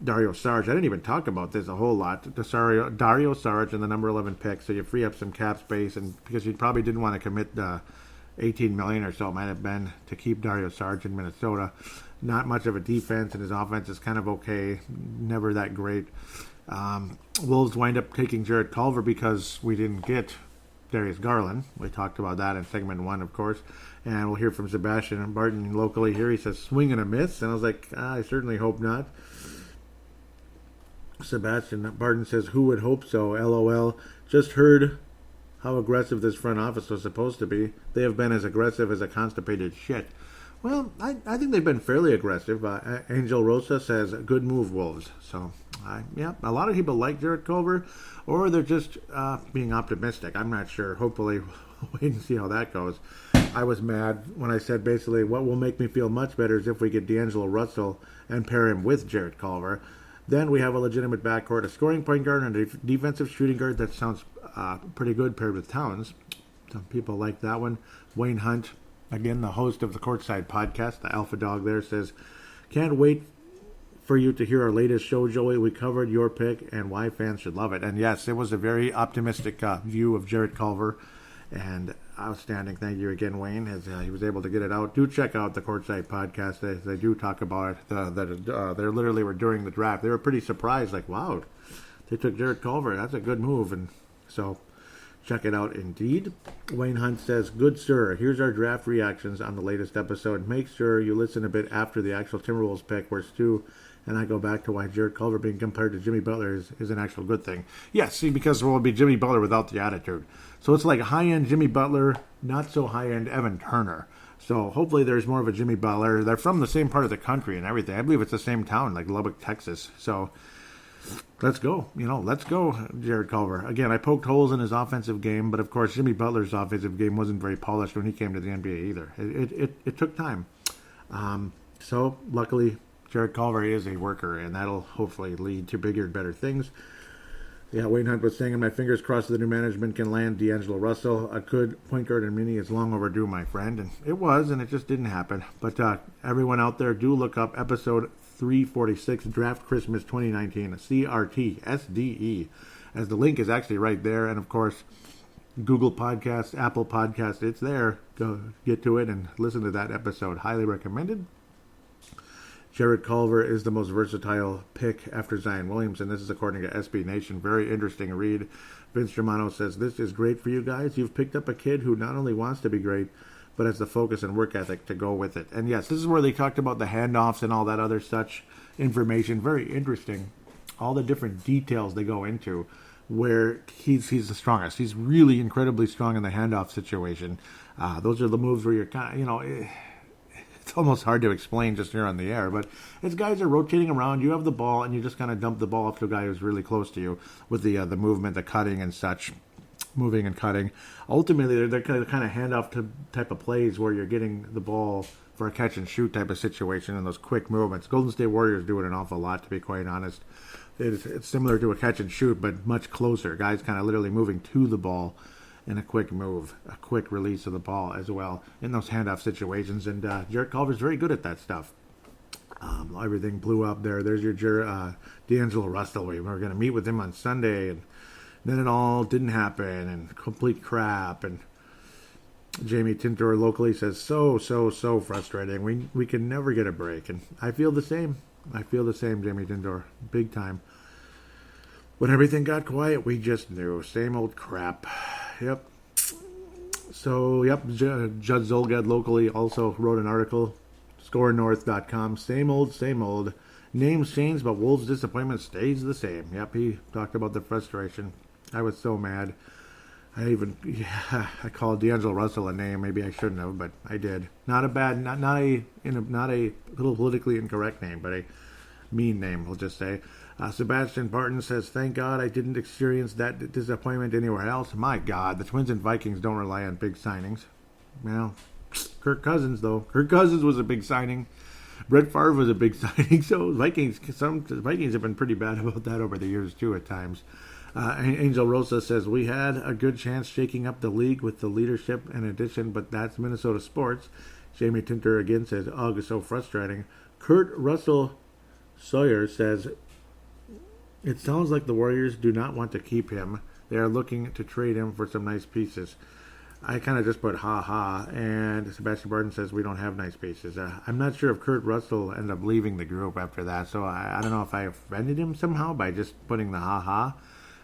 Dario Saric. I didn't even talk about this a whole lot. Dario Saric and the number 11 pick, so you free up some cap space, and because you probably didn't want to commit $18 million or so it might have been to keep Dario Saric in Minnesota. Not much of a defense, and his offense is kind of okay. Never that great. Wolves wind up taking Jarrett Culver because we didn't get Darius Garland. We talked about that in segment 1, of course. And we'll hear from Sebastian Barton locally here. He says, swing and a miss. And I was like, I certainly hope not. Sebastian Barton says, who would hope so? LOL. Just heard how aggressive this front office was supposed to be. They have been as aggressive as a constipated shit. Well, I think they've been fairly aggressive. Angel Rosa says, good move, Wolves. So, a lot of people like Jarrett Culver, or they're just being optimistic. I'm not sure. Hopefully, we'll wait and see how that goes. I was mad when I said basically what will make me feel much better is if we get D'Angelo Russell and pair him with Jarrett Culver. Then we have a legitimate backcourt, a scoring point guard and a defensive shooting guard. That sounds pretty good paired with Towns. Some people like that one. Wayne Hunt, again, the host of the Courtside podcast, the Alpha Dog there, says, can't wait for you to hear our latest show, Joey. We covered your pick and why fans should love it. And yes, it was a very optimistic view of Jarrett Culver. And outstanding. Thank you again, Wayne, as he was able to get it out. Do check out the Courtside podcast. They do talk about it. They literally were during the draft. They were pretty surprised, like, wow, they took Jarrett Culver. That's a good move. And so check it out indeed. Wayne Hunt says, good sir, here's our draft reactions on the latest episode. Make sure you listen a bit after the actual Timberwolves pick where Stu and I go back to why Jarrett Culver being compared to Jimmy Butler is an actual good thing. Yes, see, because it will be Jimmy Butler without the attitude. So it's like high-end Jimmy Butler, not so high-end Evan Turner. So hopefully there's more of a Jimmy Butler. They're from the same part of the country and everything. I believe it's the same town, like Lubbock, Texas. So let's go. Let's go, Jarrett Culver. Again, I poked holes in his offensive game, but of course Jimmy Butler's offensive game wasn't very polished when he came to the NBA either. It took time. So luckily, Jarrett Culver is a worker, and that'll hopefully lead to bigger and better things. Yeah, Wayne Hunt was saying, my fingers crossed the new management can land D'Angelo Russell. A good point guard in mini is long overdue, my friend. And it was, and it just didn't happen. But everyone out there, do look up episode 346, Draft Christmas 2019, CRT, SDE, as the link is actually right there. And, of course, Google Podcasts, Apple Podcasts, it's there. Go get to it and listen to that episode. Highly recommended. Jarrett Culver is the most versatile pick after Zion Williamson. This is according to SB Nation. Very interesting read. Vince Germano says, this is great for you guys. You've picked up a kid who not only wants to be great, but has the focus and work ethic to go with it. And yes, this is where they talked about the handoffs and all that other such information. Very interesting. All the different details they go into where he's the strongest. He's really incredibly strong in the handoff situation. Those are the moves where you're kind of, it's almost hard to explain just here on the air, but as guys are rotating around, you have the ball, and you just kind of dump the ball off to a guy who's really close to you with the movement, the cutting and such, moving and cutting. Ultimately, they're kind of handoff type of plays where you're getting the ball for a catch-and-shoot type of situation and those quick movements. Golden State Warriors do it an awful lot, to be quite honest. It's similar to a catch-and-shoot, but much closer. Guys kind of literally moving to the ball in a quick move, a quick release of the ball as well in those handoff situations. And Jarrett Culver's very good at that stuff. Everything blew up there. There's your D'Angelo Russell. We were going to meet with him on Sunday, and then it all didn't happen, and complete crap. And Jamie Tintor locally says, so frustrating. We can never get a break. And I feel the same. Jamie Tintor. Big time. When everything got quiet, we just knew. Same old crap. Yep. So, Judd Zolgad locally also wrote an article. ScoreNorth.com. Same old. Names change, but Wolves' disappointment stays the same. Yep, he talked about the frustration. I was so mad. I called D'Angelo Russell a name. Maybe I shouldn't have, but I did. Not a little politically incorrect name, but a mean name, we'll just say. Sebastian Barton says, thank God I didn't experience that disappointment anywhere else. My God, the Twins and Vikings don't rely on big signings. Well, Kirk Cousins, though. Kirk Cousins was a big signing. Brett Favre was a big signing. So Vikings have been pretty bad about that over the years, too, at times. Angel Rosa says, we had a good chance shaking up the league with the leadership and addition, but that's Minnesota sports. Jamie Tinter again says, ugh, so frustrating. Kurt Russell Sawyer says, it sounds like the Warriors do not want to keep him. They are looking to trade him for some nice pieces. I kind of just put ha, and Sebastian Barton says we don't have nice pieces. I'm not sure if Kurt Russell ended up leaving the group after that, so I don't know if I offended him somehow by just putting the ha.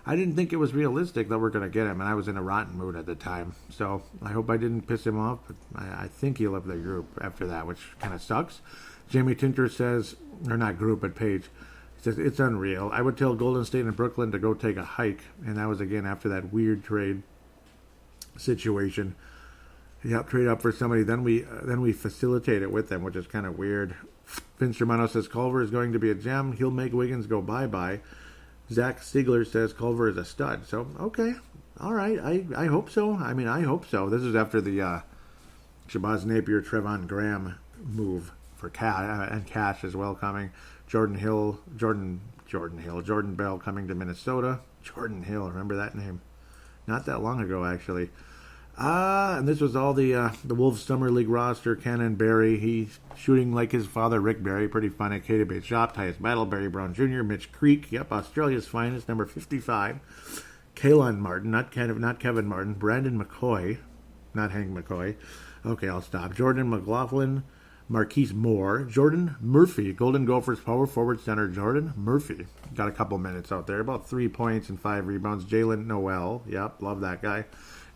I didn't think it was realistic that we're going to get him, and I was in a rotten mood at the time. So I hope I didn't piss him off, but I think he left the group after that, which kind of sucks. Jamie Tinter says, or not group, but page, says, it's unreal. I would tell Golden State and Brooklyn to go take a hike, and that was again after that weird trade situation. Yep, trade up for somebody, then we facilitate it with them, which is kind of weird. Vince Germano says Culver is going to be a gem. He'll make Wiggins go bye-bye. Zach Stiegler says Culver is a stud. So, okay. All right. I hope so. I hope so. This is after the Shabazz Napier, Trevon Graham move for cash as well coming. Jordan Bell coming to Minnesota. Jordan Hill, remember that name? Not that long ago, actually. And this was all the Wolves Summer League roster. Cannon Barry, he's shooting like his father, Rick Barry. Pretty funny. Katie Bates Shop, Tyus Battle, Barry Brown Jr., Mitch Creek. Yep, Australia's finest, number 55. Kalen Martin, not Kevin Martin. Brandon McCoy, not Hank McCoy. Okay, I'll stop. Jordan McLaughlin, Marquise Moore, Jordan Murphy, Golden Gophers power forward center. Jordan Murphy got a couple minutes out there, about 3 points and 5 rebounds. Jalen Noel, yep, love that guy.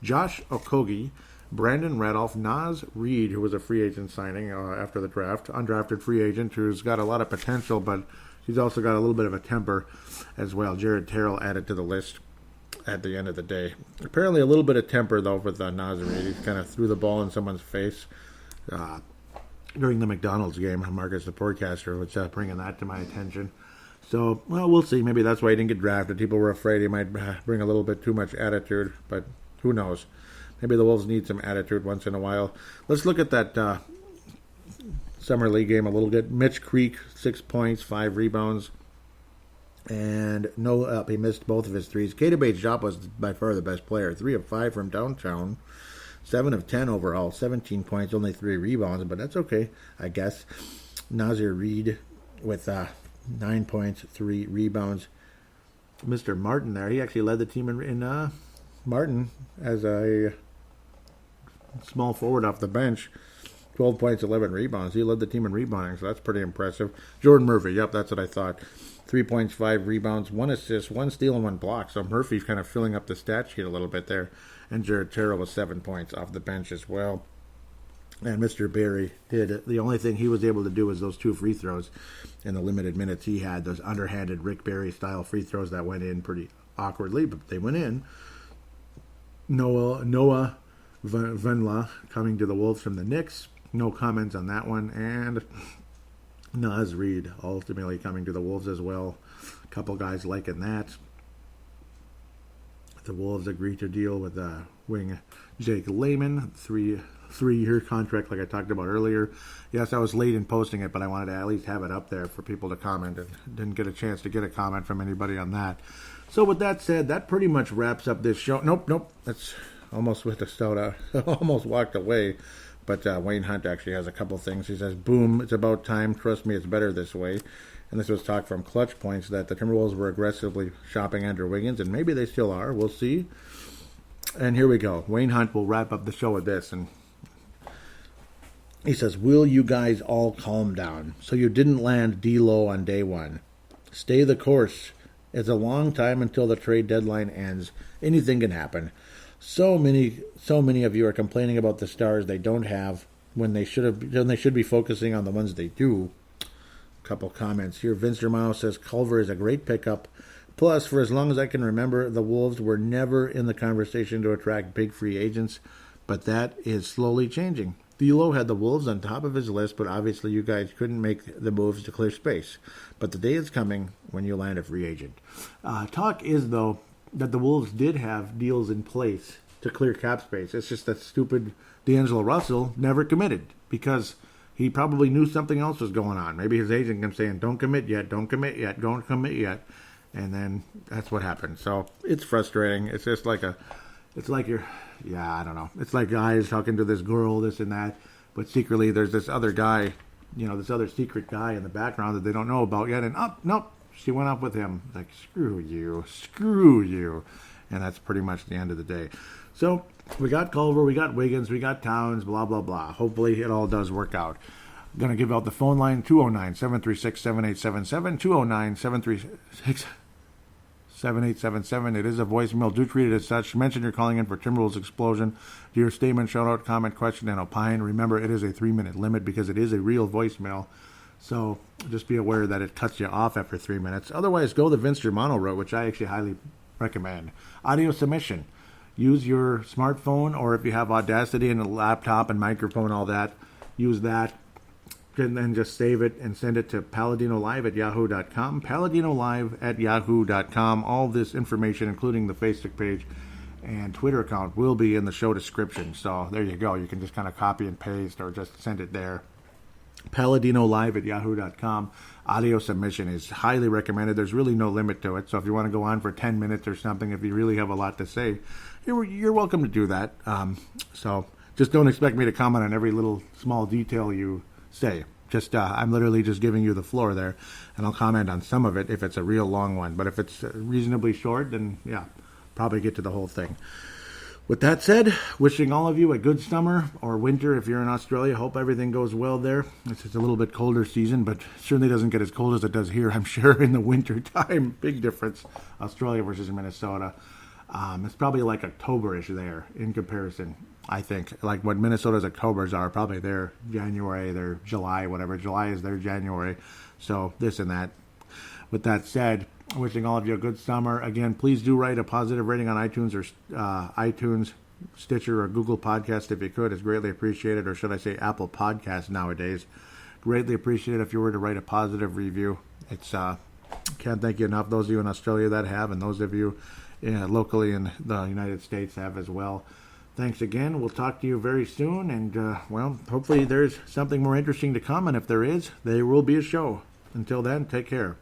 Josh Okogie, Brandon Randolph, Naz Reid, who was a free agent signing after the draft, undrafted free agent who's got a lot of potential, but he's also got a little bit of a temper as well. Jared Terrell added to the list. at the end of the day. Apparently a little bit of temper, though, with Nasir. He kind of threw the ball in someone's face during the McDonald's game. Marcus, the forecaster, was bringing that to my attention. So, well, we'll see. Maybe that's why he didn't get drafted. People were afraid he might bring a little bit too much attitude, but who knows? Maybe the Wolves need some attitude once in a while. Let's look at that Summer League game a little bit. Mitch Creek, 6 points, 5 rebounds, and he missed both of his threes. Keita Bates-Diop was by far the best player. 3 of 5 from downtown. 7 of 10 overall. 17 points, only 3 rebounds, but that's okay, I guess. Nasir Reed with 9 points, 3 rebounds. Mr. Martin there, he actually led the team in Martin as a small forward off the bench. 12 points, 11 rebounds. He led the team in rebounding, so that's pretty impressive. Jordan Murphy, yep, that's what I thought. 3 points, 5 rebounds, 1 assist, 1 steal, and 1 block. So Murphy's kind of filling up the stat sheet a little bit there. And Jarrett Terrell was 7 points off the bench as well. And Mr. Berry the only thing he was able to do was those 2 free throws in the limited minutes he had. Those underhanded Rick Barry style free throws that went in pretty awkwardly, but they went in. Noah Venla coming to the Wolves from the Knicks. No comments on that one. And Naz Reid ultimately coming to the Wolves as well. A couple guys liking that. The Wolves agreed to deal with wing Jake Layman, three-year contract like I talked about earlier. Yes, I was late in posting it, but I wanted to at least have it up there for people to comment, and didn't get a chance to get a comment from anybody on that. So with that said, that pretty much wraps up this show. Nope. That's almost with the soda. Almost walked away. But Wayne Hunt actually has a couple things. He says, boom, it's about time. Trust me, it's better this way. And this was talk from Clutch Points that the Timberwolves were aggressively shopping Andrew Wiggins, and maybe they still are. We'll see. And here we go. Wayne Hunt will wrap up the show with this. And he says, will you guys all calm down so you didn't land D-Lo on day one? Stay the course. It's a long time until the trade deadline ends. Anything can happen. So many of you are complaining about the stars they don't have when they should be focusing on the ones they do. A couple comments here. Vince Germano says Culver is a great pickup. Plus, for as long as I can remember, the Wolves were never in the conversation to attract big free agents, but that is slowly changing. D'Lo had the Wolves on top of his list, but obviously you guys couldn't make the moves to clear space. But the day is coming when you land a free agent. Talk is, though, that the Wolves did have deals in place to clear cap space. It's just that stupid D'Angelo Russell never committed because he probably knew something else was going on. Maybe his agent kept saying, don't commit yet, don't commit yet, don't commit yet. And then that's what happened. So it's frustrating. It's just like it's like I don't know. It's like guys talking to this girl, this and that, but secretly there's this other guy, this other secret guy in the background that they don't know about yet. And nope, she went up with him. Like, screw you. And that's pretty much the end of the day. So we got Culver, we got Wiggins, we got Towns, blah, blah, blah. Hopefully it all does work out. I'm going to give out the phone line, 209-736-7877, 209-736-7877. It is a voicemail. Do treat it as such. Mention you're calling in for Timberwolves Explosion. Do your statement, shout out, comment, question, and opine. Remember, it is a 3-minute limit because it is a real voicemail. So just be aware that it cuts you off after 3 minutes. Otherwise, go the Vince Germano route, which I actually highly recommend. Audio submission. Use your smartphone, or if you have Audacity and a laptop and microphone, all that, use that. And then just save it and send it to paladinolive@yahoo.com. Paladinolive@yahoo.com. All this information, including the Facebook page and Twitter account, will be in the show description. So there you go. You can just kind of copy and paste or just send it there. Paladinolive@yahoo.com. Audio submission is highly recommended. There's really no limit to it. So if you want to go on for 10 minutes or something, if you really have a lot to say, you're welcome to do that. So just don't expect me to comment on every little small detail you say. I'm literally just giving you the floor there, and I'll comment on some of it if it's a real long one. But if it's reasonably short, then yeah, probably get to the whole thing. With that said, wishing all of you a good summer or winter if you're in Australia. Hope everything goes well there. It's just a little bit colder season, but certainly doesn't get as cold as it does here, I'm sure, in the winter time. Big difference, Australia versus Minnesota. It's probably like October-ish there in comparison, I think. Like what Minnesota's Octobers are, probably their January, their July, whatever. July is their January. So this and that. With that said, Wishing all of you a good summer. Again, please do write a positive rating on iTunes or iTunes, Stitcher, or Google Podcast if you could. It's greatly appreciated, or should I say Apple Podcasts nowadays. Greatly appreciate it if you were to write a positive review. It's can't thank you enough. Those of you in Australia that have, and those of you locally in the United States have as well. Thanks again. We'll talk to you very soon, and hopefully there's something more interesting to come, and if there is, there will be a show. Until then, take care.